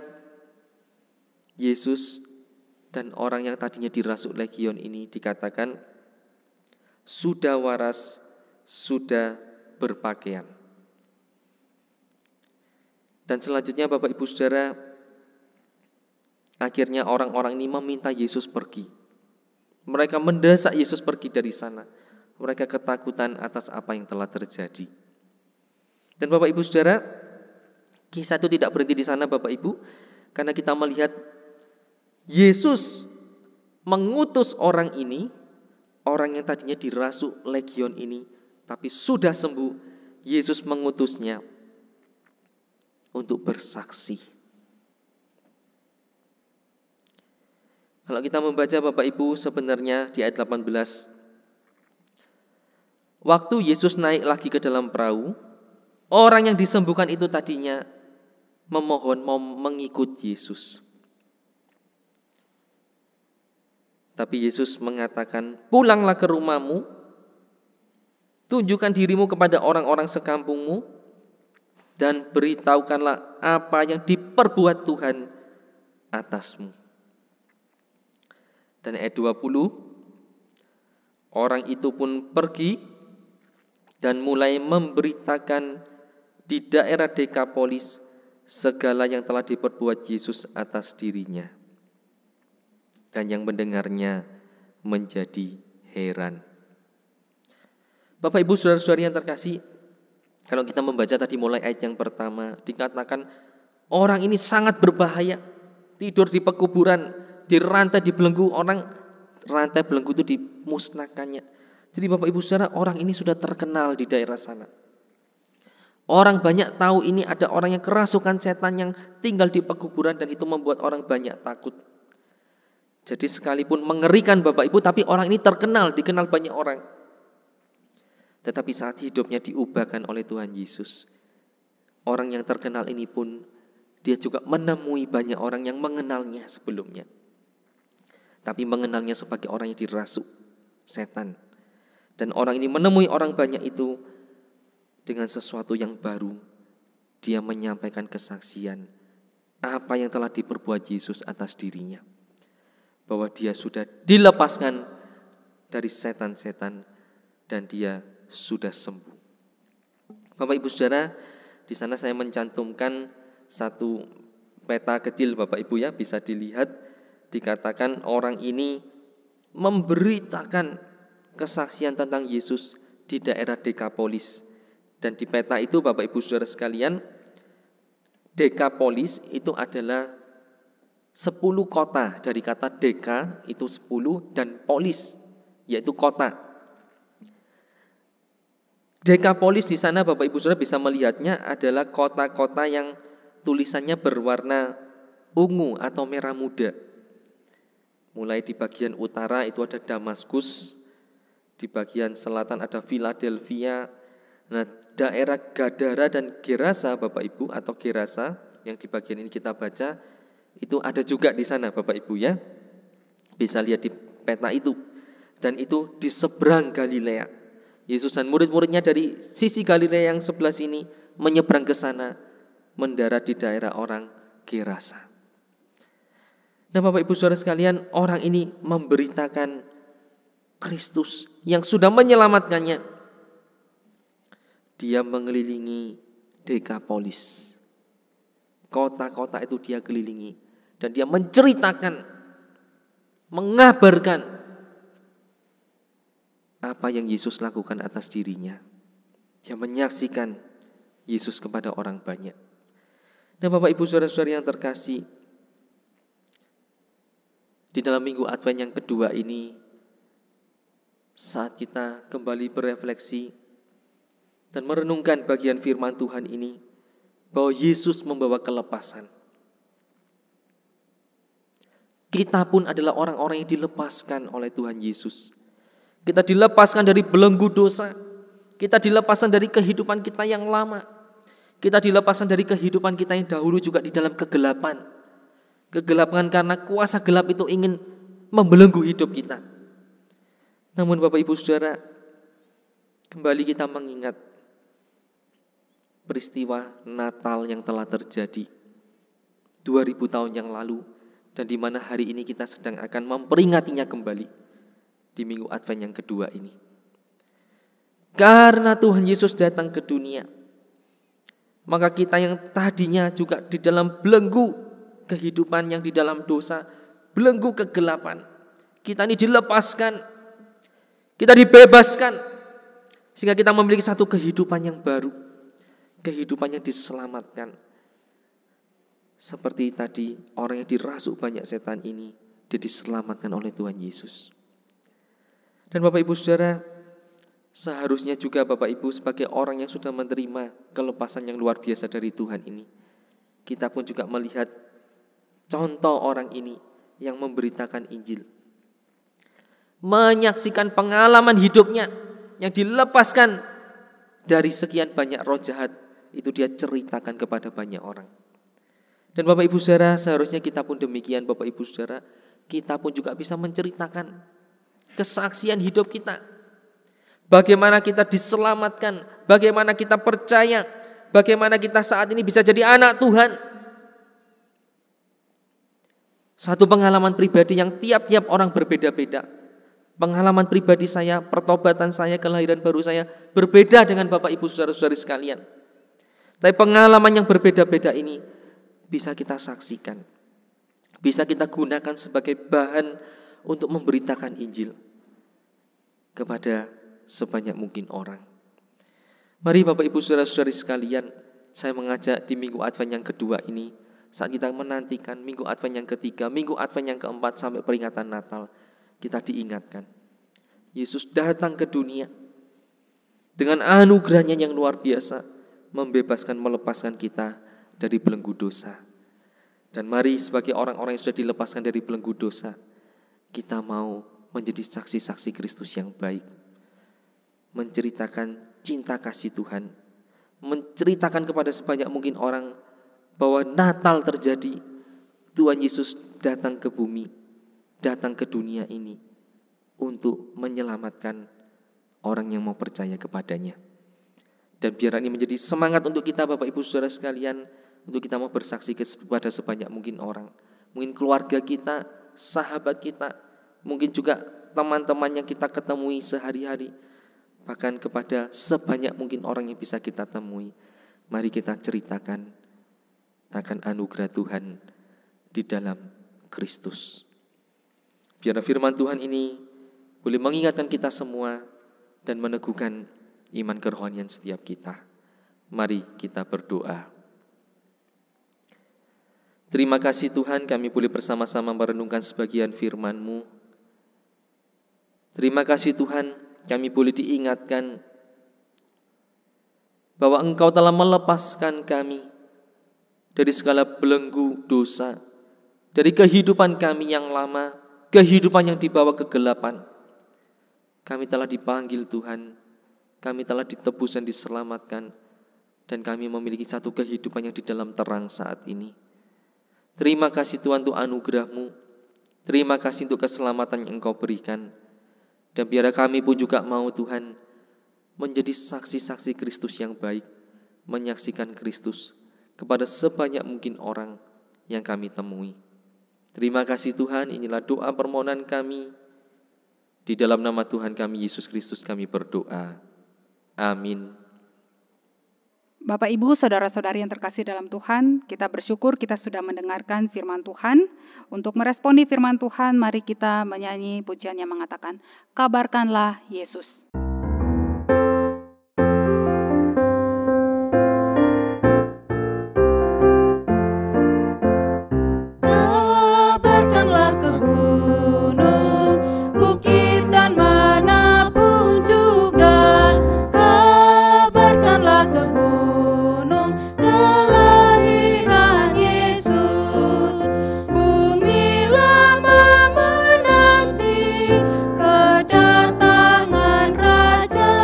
Yesus, dan orang yang tadinya dirasuk legion ini dikatakan sudah waras, sudah berpakaian. Dan selanjutnya Bapak Ibu Saudara, akhirnya orang-orang ini meminta Yesus pergi. Mereka mendesak Yesus pergi dari sana. Mereka ketakutan atas apa yang telah terjadi. Dan Bapak Ibu Saudara, kisah itu tidak berhenti di sana Bapak Ibu, karena kita melihat Yesus mengutus orang ini, orang yang tadinya dirasuk legion ini, tapi sudah sembuh. Yesus mengutusnya untuk bersaksi. Kalau kita membaca Bapak Ibu, sebenarnya di ayat 18, waktu Yesus naik lagi ke dalam perahu, orang yang disembuhkan itu tadinya memohon mau mengikut Yesus. Tapi Yesus mengatakan, pulanglah ke rumahmu, tunjukkan dirimu kepada orang-orang sekampungmu, dan beritahukanlah apa yang diperbuat Tuhan atasmu. Dan ayat 20, orang itu pun pergi dan mulai memberitakan di daerah Dekapolis segala yang telah diperbuat Yesus atas dirinya. Dan yang mendengarnya menjadi heran. Bapak Ibu Saudara-saudari yang terkasih, kalau kita membaca tadi mulai ayat yang pertama, dikatakan orang ini sangat berbahaya, tidur di pekuburan, dirantai, dibelenggu, orang rantai belenggu itu dimusnahkannya. Jadi Bapak Ibu Saudara, orang ini sudah terkenal di daerah sana. Orang banyak tahu ini ada orang yang kerasukan setan yang tinggal di pekuburan, dan itu membuat orang banyak takut. Jadi sekalipun mengerikan Bapak Ibu, tapi orang ini terkenal, dikenal banyak orang. Tetapi saat hidupnya diubahkan oleh Tuhan Yesus, orang yang terkenal ini pun dia juga menemui banyak orang yang mengenalnya sebelumnya, tapi mengenalnya sebagai orang yang dirasuk setan. Dan orang ini menemui orang banyak itu dengan sesuatu yang baru. dia menyampaikan kesaksian apa yang telah diperbuat Yesus atas dirinya. Bahwa dia sudah dilepaskan dari setan-setan dan dia sudah sembuh. Bapak Ibu Saudara, di sana saya mencantumkan satu peta kecil Bapak Ibu ya, bisa dilihat. Dikatakan orang ini memberitakan kesaksian tentang Yesus di daerah Dekapolis. Dan di peta itu Bapak Ibu Saudara sekalian, Dekapolis itu adalah 10 kota. Dari kata deka itu 10 dan polis yaitu kota. Dekapolis di sana Bapak Ibu Saudara bisa melihatnya adalah kota-kota yang tulisannya berwarna ungu atau merah muda. Mulai di bagian utara itu ada Damaskus, di bagian selatan ada Philadelphia. Nah, daerah Gadara dan Gerasa Bapak Ibu atau Gerasa yang di bagian ini kita baca itu ada juga di sana Bapak Ibu ya. Bisa lihat di peta itu. Dan itu di seberang Galilea. Yesus dan murid-muridnya dari sisi Galilea yang sebelah sini menyeberang ke sana, mendarat di daerah orang Gerasa. Nah, Bapak Ibu Saudara sekalian, orang ini memberitakan Kristus yang sudah menyelamatkannya. Dia mengelilingi Dekapolis. Kota-kota itu dia kelilingi. Dan dia menceritakan, mengabarkan apa yang Yesus lakukan atas dirinya. Dia menyaksikan Yesus kepada orang banyak. Nah Bapak Ibu Saudara-saudara yang terkasih, di dalam minggu Advent yang kedua ini, saat kita kembali berefleksi dan merenungkan bagian firman Tuhan ini, bahwa Yesus membawa kelepasan. Kita pun adalah orang-orang yang dilepaskan oleh Tuhan Yesus. Kita dilepaskan dari belenggu dosa. Kita dilepaskan dari kehidupan kita yang lama. Kita dilepaskan dari kehidupan kita yang dahulu juga di dalam kegelapan. Kegelapan karena kuasa gelap itu ingin membelenggu hidup kita. Namun Bapak Ibu Saudara, kembali kita mengingat peristiwa Natal yang telah terjadi 2000 tahun yang lalu, dan di mana hari ini kita sedang akan memperingatinya kembali di minggu Advent yang kedua ini. Karena Tuhan Yesus datang ke dunia, maka kita yang tadinya juga di dalam belenggu kehidupan yang di dalam dosa, belenggu kegelapan, kita ini dilepaskan, kita dibebaskan, sehingga kita memiliki satu kehidupan yang baru, kehidupan yang diselamatkan. Seperti tadi orang yang dirasuk banyak setan ini, dia diselamatkan oleh Tuhan Yesus. Dan Bapak Ibu Saudara, seharusnya juga Bapak Ibu sebagai orang yang sudah menerima kelepasan yang luar biasa dari Tuhan ini, kita pun juga melihat contoh orang ini yang memberitakan Injil, menyaksikan pengalaman hidupnya yang dilepaskan dari sekian banyak roh jahat, itu dia ceritakan kepada banyak orang. Dan Bapak Ibu Saudara, seharusnya kita pun demikian Bapak Ibu Saudara, kita pun juga bisa menceritakan kesaksian hidup kita. Bagaimana kita diselamatkan, bagaimana kita percaya, bagaimana kita saat ini bisa jadi anak Tuhan. Satu pengalaman pribadi yang tiap-tiap orang berbeda-beda. Pengalaman pribadi saya, pertobatan saya, kelahiran baru saya berbeda dengan Bapak Ibu Saudara-saudari sekalian. Tapi pengalaman yang berbeda-beda ini bisa kita saksikan, bisa kita gunakan sebagai bahan untuk memberitakan Injil kepada sebanyak mungkin orang. Mari Bapak Ibu Saudara-saudari sekalian, saya mengajak di minggu Advent yang kedua ini, saat kita menantikan minggu Advent yang ketiga, minggu Advent yang keempat sampai peringatan Natal, kita diingatkan Yesus datang ke dunia dengan anugerahnya yang luar biasa, membebaskan, melepaskan kita dari belenggu dosa. Dan mari sebagai orang-orang yang sudah dilepaskan dari belenggu dosa, kita mau menjadi saksi-saksi Kristus yang baik, menceritakan cinta kasih Tuhan, menceritakan kepada sebanyak mungkin orang bahwa Natal terjadi, Tuhan Yesus datang ke bumi, datang ke dunia ini untuk menyelamatkan orang yang mau percaya kepadanya. Dan biar ini menjadi semangat untuk kita Bapak Ibu Saudara sekalian, untuk kita mau bersaksi kepada sebanyak mungkin orang. Mungkin keluarga kita, sahabat kita, mungkin juga teman-teman yang kita ketemui sehari-hari. Bahkan kepada sebanyak mungkin orang yang bisa kita temui. Mari kita ceritakan akan anugerah Tuhan di dalam Kristus. Biar firman Tuhan ini boleh mengingatkan kita semua dan meneguhkan iman kerohanian setiap kita. Mari kita berdoa. Terima kasih Tuhan, kami boleh bersama-sama merenungkan sebagian firman-Mu. Terima kasih Tuhan, kami boleh diingatkan bahwa Engkau telah melepaskan kami dari segala belenggu dosa, dari kehidupan kami yang lama, kehidupan yang dibawa kegelapan. Kami telah dipanggil Tuhan, kami telah ditebus dan diselamatkan, dan kami memiliki satu kehidupan yang di dalam terang saat ini. Terima kasih Tuhan untuk anugerah-Mu, terima kasih untuk keselamatan yang Engkau berikan, dan biar kami pun juga mau Tuhan menjadi saksi-saksi Kristus yang baik, menyaksikan Kristus kepada sebanyak mungkin orang yang kami temui. Terima kasih Tuhan, inilah doa permohonan kami. Di dalam nama Tuhan kami, Yesus Kristus kami berdoa. Amin. Bapak, Ibu, saudara-saudari yang terkasih dalam Tuhan, kita bersyukur kita sudah mendengarkan firman Tuhan. Untuk meresponi firman Tuhan, mari kita menyanyi pujian yang mengatakan, kabarkanlah Yesus. Kabarkanlah ke gunung, bukit dan manapun juga. Kabarkanlah ke gunung, kelahiran Yesus. Bumi lama menanti kedatangan Raja,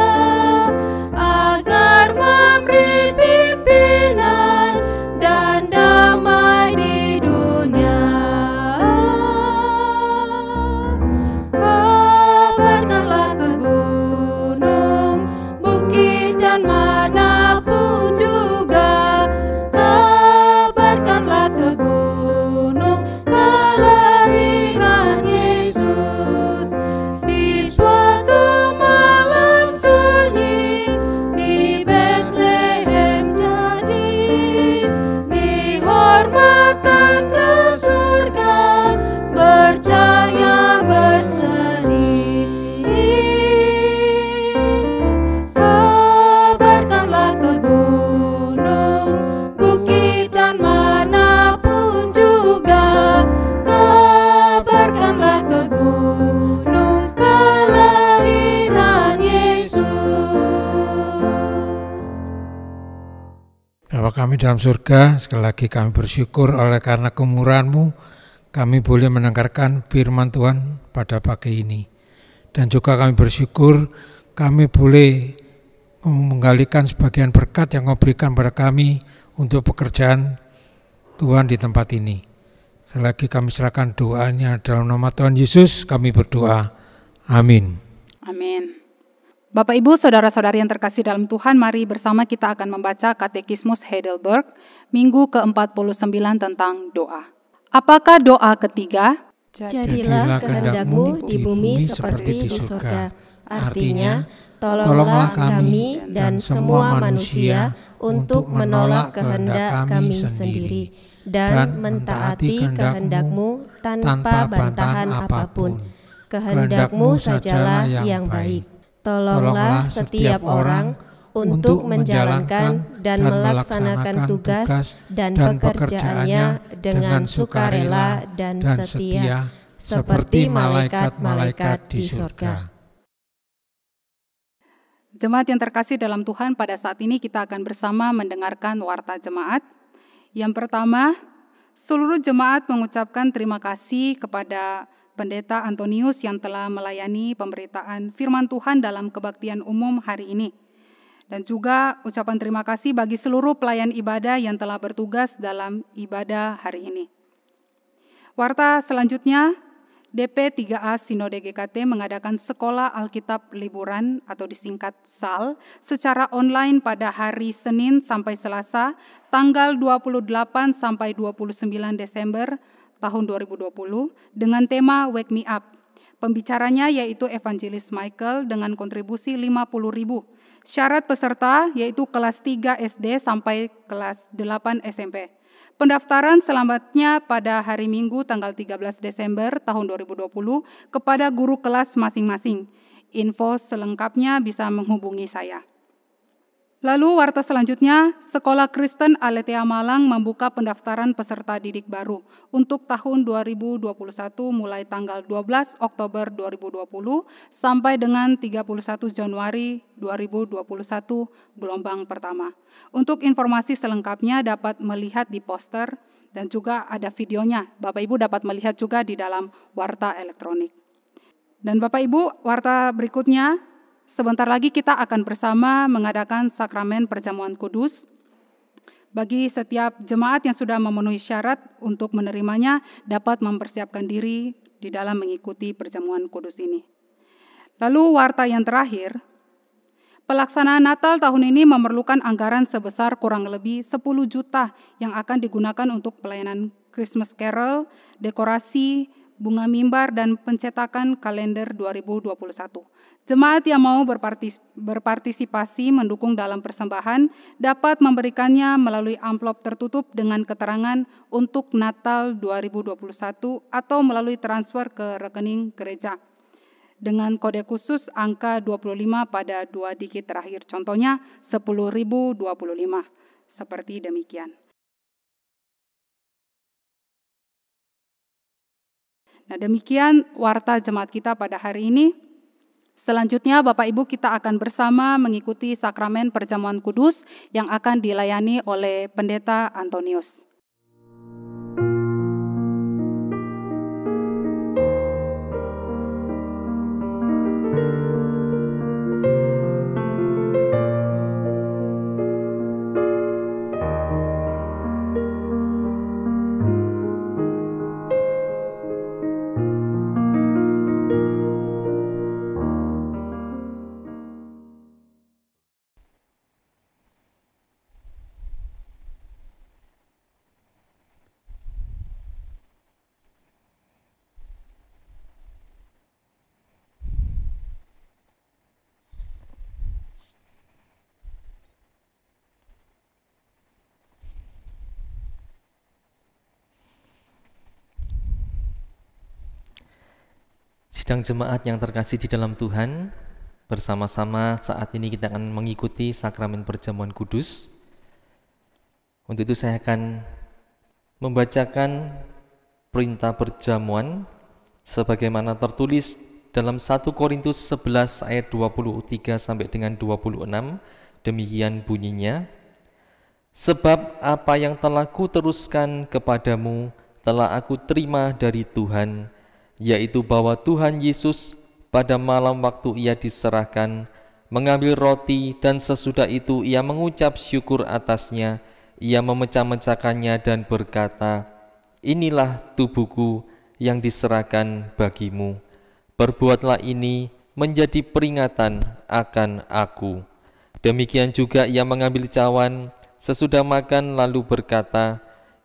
agar memberi pimpinan dan damai di dunia. Kabarkanlah ke gunung, bukit dan manapun juga. Kabarkanlah ke gunung, kelahiran Yesus. Di suatu malam sunyi, di Betlehem jadi, dihormatan surga, bercahaya berseri. Kabarkanlah ke gunung, bukit dan manapun juga. Kabarkanlah ke gunung, kelahiran Yesus. Bapa kami dalam surga, sekali lagi kami bersyukur oleh karena kemurahan-Mu, kami boleh mendengarkan firman Tuhan pada pagi ini. Dan juga kami bersyukur kami boleh menggalikan sebagian berkat yang Kau berikan pada kami untuk pekerjaan Tuhan di tempat ini. Sekali lagi kami serahkan doanya dalam nama Tuhan Yesus, kami berdoa. Amin. Amin. Bapak, Ibu, saudara-saudari yang terkasih dalam Tuhan, mari bersama kita akan membaca Katekismus Heidelberg, Minggu ke-49 tentang doa. Apakah doa ketiga? Jadilah kehendak-Mu di bumi seperti di surga. Artinya, tolonglah kami dan semua manusia untuk menolak kehendak kami sendiri dan mentaati kehendak-Mu tanpa bantahan apapun. Kehendak-Mu sajalah yang baik. Tolonglah setiap orang untuk menjalankan dan melaksanakan tugas dan pekerjaannya dengan sukarela dan setia, seperti malaikat-malaikat di surga. Jemaat yang terkasih dalam Tuhan, pada saat ini kita akan bersama mendengarkan warta jemaat. Yang pertama, seluruh jemaat mengucapkan terima kasih kepada Pendeta Antonius yang telah melayani pemberitaan firman Tuhan dalam kebaktian umum hari ini. Dan juga ucapan terima kasih bagi seluruh pelayan ibadah yang telah bertugas dalam ibadah hari ini. Warta selanjutnya DP 3A Sinode GKT mengadakan sekolah Alkitab liburan atau disingkat SAL secara online pada hari Senin sampai Selasa tanggal 28 sampai 29 Desember tahun 2020 dengan tema Wake Me Up. Pembicaranya yaitu Evangelis Michael dengan kontribusi 50.000. Syarat peserta yaitu kelas 3 SD sampai kelas 8 SMP. Pendaftaran selamatnya pada hari Minggu tanggal 13 Desember tahun 2020 kepada guru kelas masing-masing. Info selengkapnya bisa menghubungi saya. Lalu warta selanjutnya, Sekolah Kristen Aletheia Malang membuka pendaftaran peserta didik baru untuk tahun 2021 mulai tanggal 12 Oktober 2020 sampai dengan 31 Januari 2021 gelombang pertama. Untuk informasi selengkapnya dapat melihat di poster dan juga ada videonya. Bapak Ibu dapat melihat juga di dalam warta elektronik. Dan Bapak Ibu, warta berikutnya, sebentar lagi kita akan bersama mengadakan sakramen perjamuan kudus. Bagi setiap jemaat yang sudah memenuhi syarat untuk menerimanya dapat mempersiapkan diri di dalam mengikuti perjamuan kudus ini. Lalu warta yang terakhir, pelaksanaan Natal tahun ini memerlukan anggaran sebesar kurang lebih 10 juta yang akan digunakan untuk pelayanan Christmas Carol, dekorasi, bunga mimbar, dan pencetakan kalender 2021. Jemaat yang mau berpartisipasi mendukung dalam persembahan dapat memberikannya melalui amplop tertutup dengan keterangan untuk Natal 2021 atau melalui transfer ke rekening gereja dengan kode khusus angka 25 pada 2 digit terakhir. Contohnya 10.025. Seperti demikian. Nah, demikian warta jemaat kita pada hari ini. Selanjutnya Bapak Ibu kita akan bersama mengikuti sakramen perjamuan kudus yang akan dilayani oleh Pendeta Antonius. Sidang jemaat yang terkasih di dalam Tuhan, bersama-sama saat ini kita akan mengikuti sakramen perjamuan kudus. Untuk itu saya akan membacakan perintah perjamuan sebagaimana tertulis dalam 1 Korintus 11 ayat 23 sampai dengan 26. Demikian bunyinya. Sebab apa yang telah kuteruskan kepadamu telah aku terima dari Tuhan, yaitu bahwa Tuhan Yesus pada malam waktu ia diserahkan, mengambil roti dan sesudah itu ia mengucap syukur atasnya, ia memecah-mecahkannya dan berkata, inilah tubuhku yang diserahkan bagimu. Perbuatlah ini menjadi peringatan akan aku. Demikian juga ia mengambil cawan sesudah makan lalu berkata,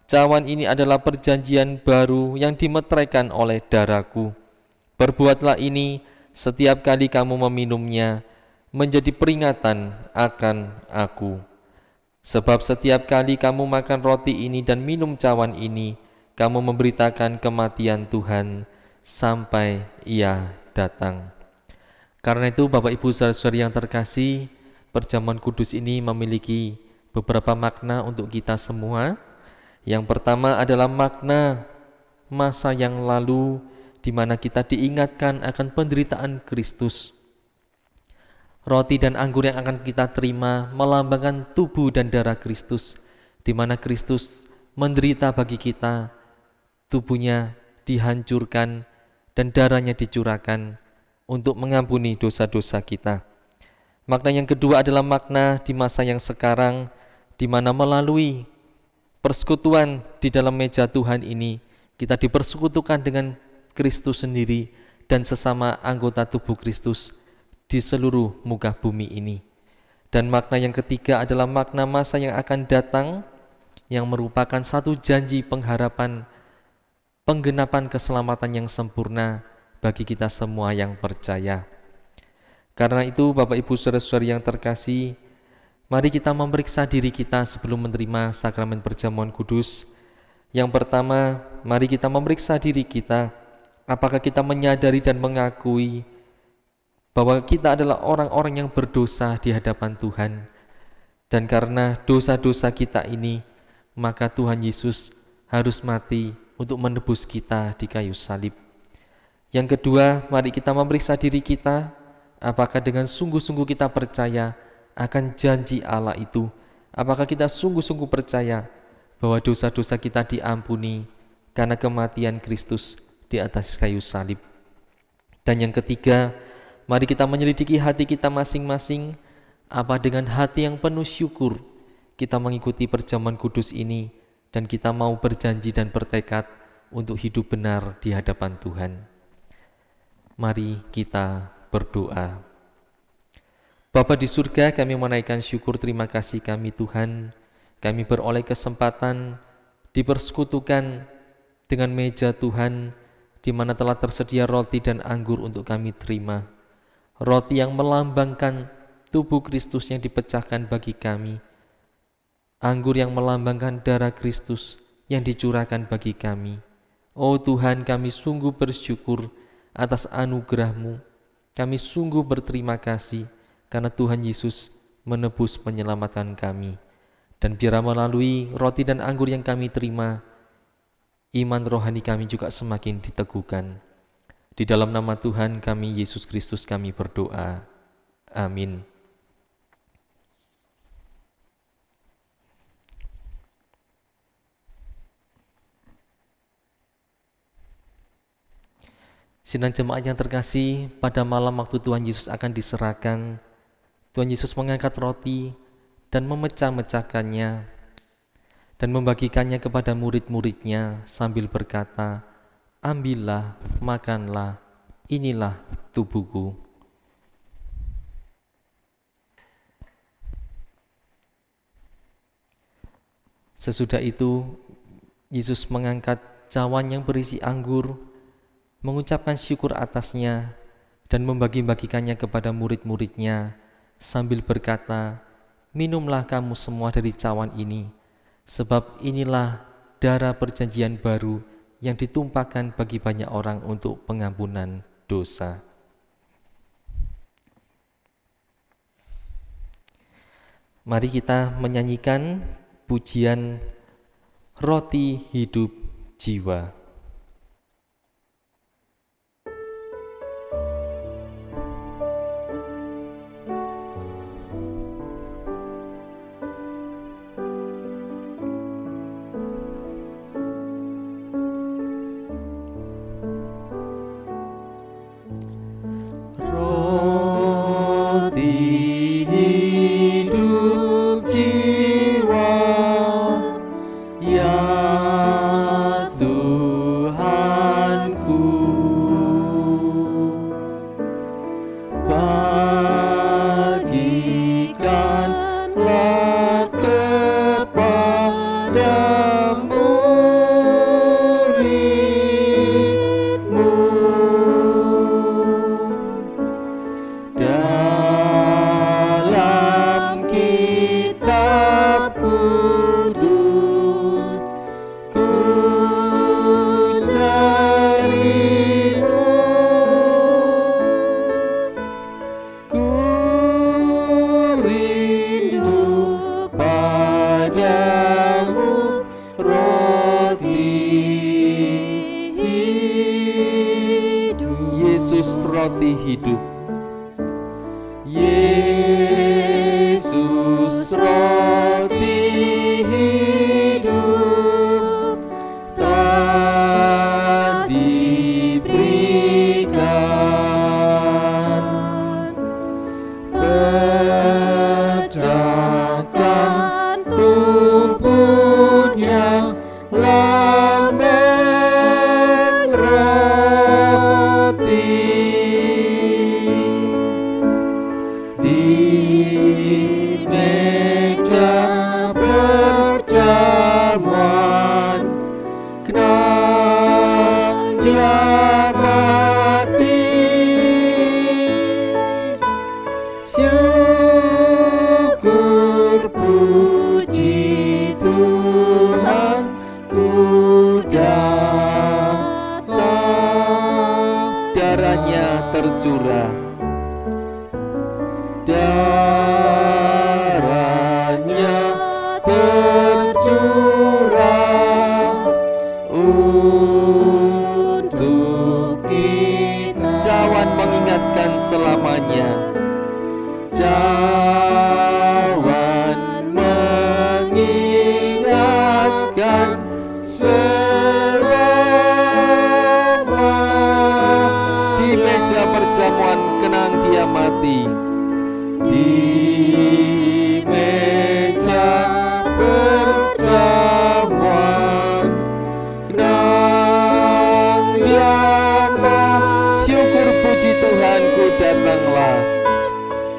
cawan ini adalah perjanjian baru yang dimeteraikan oleh darahku. Perbuatlah ini setiap kali kamu meminumnya, menjadi peringatan akan aku. Sebab setiap kali kamu makan roti ini dan minum cawan ini, kamu memberitakan kematian Tuhan sampai ia datang. Karena itu Bapak Ibu saudara-saudari yang terkasih, perjamuan kudus ini memiliki beberapa makna untuk kita semua. Yang pertama adalah makna masa yang lalu di mana kita diingatkan akan penderitaan Kristus. Roti dan anggur yang akan kita terima melambangkan tubuh dan darah Kristus, di mana Kristus menderita bagi kita, tubuhnya dihancurkan dan darahnya dicurahkan untuk mengampuni dosa-dosa kita. Makna yang kedua adalah makna di masa yang sekarang, di mana melalui persekutuan di dalam meja Tuhan ini, kita dipersekutukan dengan Kristus sendiri dan sesama anggota tubuh Kristus di seluruh muka bumi ini. Dan makna yang ketiga adalah makna masa yang akan datang, yang merupakan satu janji pengharapan, penggenapan keselamatan yang sempurna bagi kita semua yang percaya. Karena itu Bapak Ibu Saudara-saudari yang terkasih, mari kita memeriksa diri kita sebelum menerima sakramen perjamuan kudus. Yang pertama, mari kita memeriksa diri kita, apakah kita menyadari dan mengakui bahwa kita adalah orang-orang yang berdosa di hadapan Tuhan. Dan karena dosa-dosa kita ini, maka Tuhan Yesus harus mati untuk menebus kita di kayu salib. Yang kedua, mari kita memeriksa diri kita, apakah dengan sungguh-sungguh kita percaya akan janji Allah itu? Apakah kita sungguh-sungguh percaya bahwa dosa-dosa kita diampuni karena kematian Kristus di atas kayu salib? Dan yang ketiga, mari kita menyelidiki hati kita masing-masing, apa dengan hati yang penuh syukur kita mengikuti perjamuan kudus ini dan kita mau berjanji dan bertekad untuk hidup benar di hadapan Tuhan. Mari kita berdoa. Bapa di surga, kami menaikkan syukur terima kasih kami Tuhan, kami beroleh kesempatan dipersekutukan dengan meja Tuhan, di mana telah tersedia roti dan anggur untuk kami terima. Roti yang melambangkan tubuh Kristus yang dipecahkan bagi kami, anggur yang melambangkan darah Kristus yang dicurahkan bagi kami. Oh Tuhan, kami sungguh bersyukur atas anugerah-Mu. Kami sungguh berterima kasih karena Tuhan Yesus menebus menyelamatkan kami. Dan biarlah melalui roti dan anggur yang kami terima, iman rohani kami juga semakin diteguhkan. Di dalam nama Tuhan kami, Yesus Kristus, kami berdoa. Amin. Sidang jemaat yang terkasih, pada malam waktu Tuhan Yesus akan diserahkan, Tuhan Yesus mengangkat roti dan memecah-mecahkannya dan membagikannya kepada murid-muridnya sambil berkata, "Ambillah, makanlah, inilah tubuhku." Sesudah itu, Yesus mengangkat cawan yang berisi anggur, mengucapkan syukur atasnya, dan membagi-bagikannya kepada murid-muridnya sambil berkata, "Minumlah kamu semua dari cawan ini, sebab inilah darah perjanjian baru yang ditumpahkan bagi banyak orang untuk pengampunan dosa." Mari kita menyanyikan pujian Roti Hidup Jiwa. Roti hidup. Yesus roti hidup telah diberikan, pecahkan tubuhnya lambang darahnya tercurah. Darahnya tercurah untuk kita. Cawan mengingatkan selamanya. Cawan mengingatkan selama. Di meja perjamuan kenang dia mati. Di meja perjamuan kenang dia mati. Syukur puji Tuhanku datanglah.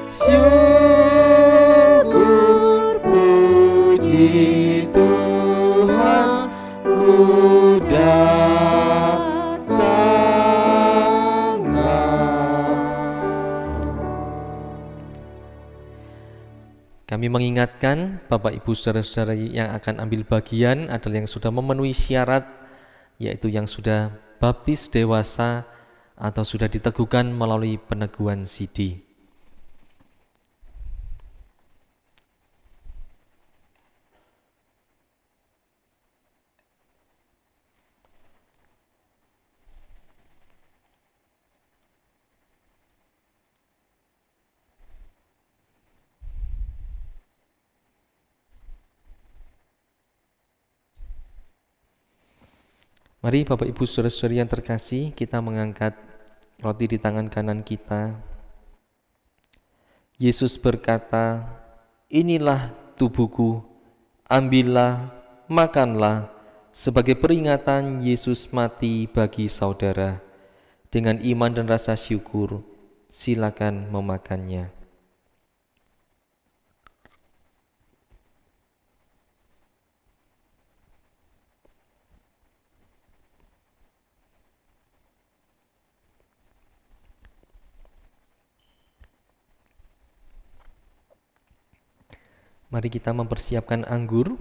Syukur puji Tuhanku Kami mengingatkan Bapak Ibu Saudara-saudara yang akan ambil bagian adalah yang sudah memenuhi syarat, yaitu yang sudah baptis dewasa atau sudah diteguhkan melalui peneguhan sidi. Mari Bapak Ibu Saudara-saudari yang terkasih, kita mengangkat roti di tangan kanan kita. Yesus berkata, "Inilah tubuhku, ambillah, makanlah, sebagai peringatan Yesus mati bagi saudara. Dengan iman dan rasa syukur, silakan memakannya." Mari kita mempersiapkan anggur.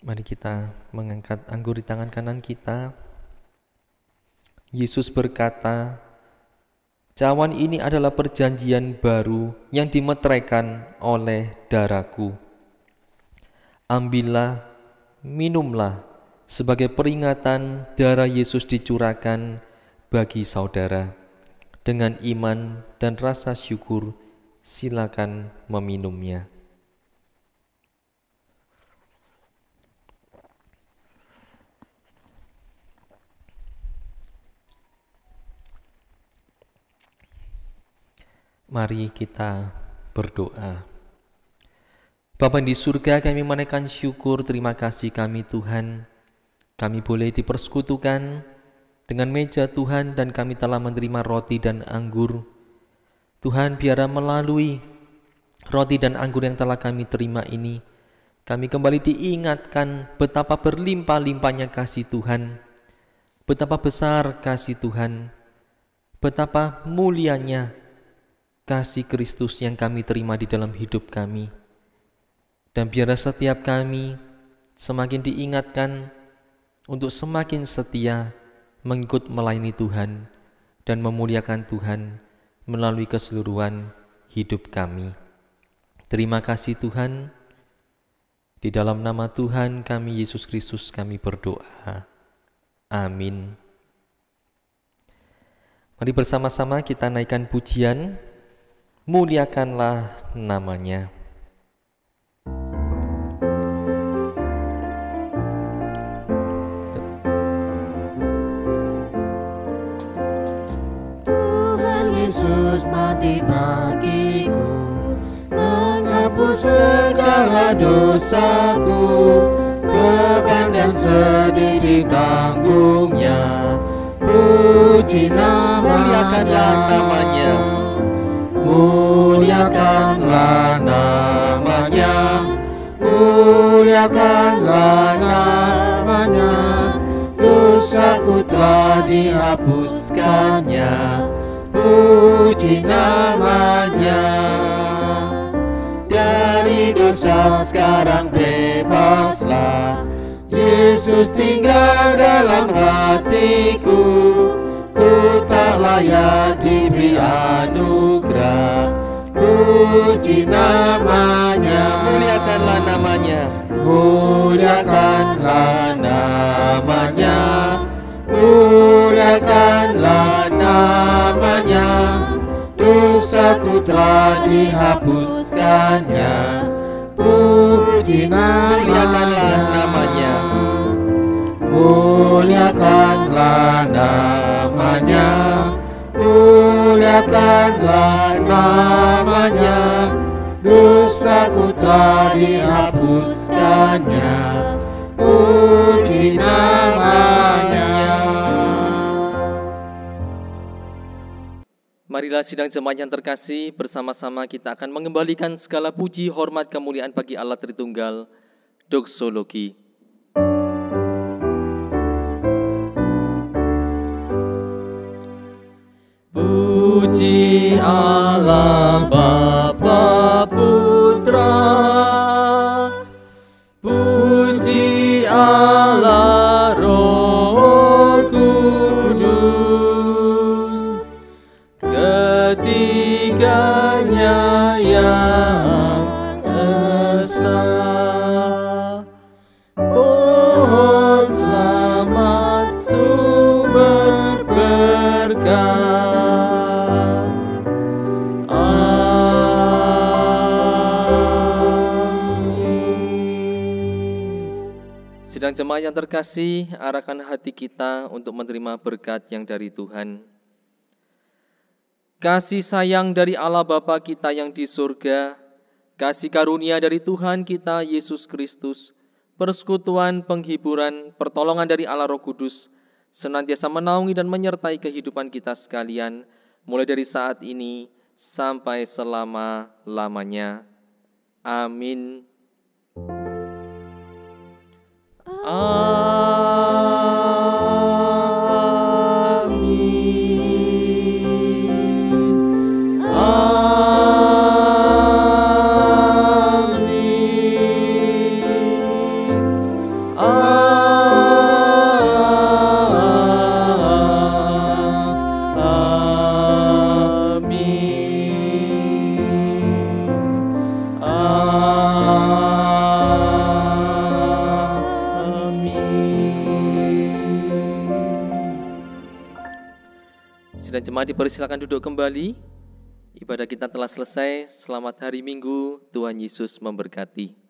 Mari kita mengangkat anggur di tangan kanan kita. Yesus berkata, "Cawan ini adalah perjanjian baru yang dimeteraikan oleh darahku. Ambillah, minumlah, sebagai peringatan darah Yesus dicurahkan bagi saudara. Dengan iman dan rasa syukur, silakan meminumnya." Mari kita berdoa. Bapa di surga, kami menaikkan syukur, terima kasih kami Tuhan. Kami boleh dipersekutukan dengan meja Tuhan dan kami telah menerima roti dan anggur. Tuhan, biarlah melalui roti dan anggur yang telah kami terima ini, kami kembali diingatkan betapa berlimpah-limpahnya kasih Tuhan, betapa besar kasih Tuhan, betapa mulianya kasih Kristus yang kami terima di dalam hidup kami. Dan biarlah setiap kami semakin diingatkan untuk semakin setia mengikut melayani Tuhan dan memuliakan Tuhan melalui keseluruhan hidup kami. Terima kasih Tuhan. Di dalam nama Tuhan kami Yesus Kristus kami berdoa. Amin. Mari bersama-sama kita naikkan pujian, muliakanlah namanya. Tuhan Yesus mati bagiku, menghapus segala dosaku, beban dan sedih ditanggungnya. Puji Muliakanlah namanya. Muliakanlah namanya, muliakanlah namanya. Dosaku telah dihapuskannya, puji namanya. Dari dosa sekarang bebaslah, Yesus tinggal dalam hatiku. Ku tak layak diberi anugerah, puji namanya. Muliakanlah namanya. Muliakanlah namanya, muliakanlah namanya. Dosaku telah dihapuskannya, puji namanya. Muliakanlah namanya, muliakanlah namanya. Dosaku telah dihapuskannya, puji namanya. Marilah sidang jemaat yang terkasih, bersama-sama kita akan mengembalikan segala puji, hormat, kemuliaan bagi Allah Tritunggal. Doksologi. Puji Allah Bapa Putra, puji Allah Roh Kudus, ketiganya yang esa. Pohon selamat sumber berkat. Sidang jemaat yang terkasih, arahkan hati kita untuk menerima berkat yang dari Tuhan. Kasih sayang dari Allah Bapa kita yang di surga, kasih karunia dari Tuhan kita Yesus Kristus, persekutuan, penghiburan, pertolongan dari Allah Roh Kudus, senantiasa menaungi dan menyertai kehidupan kita sekalian, mulai dari saat ini sampai selama-lamanya. Amin. Amin. Amin. Sidang jemaat dipersilakan duduk kembali. Ibadah kita telah selesai. Selamat hari Minggu, Tuhan Yesus memberkati.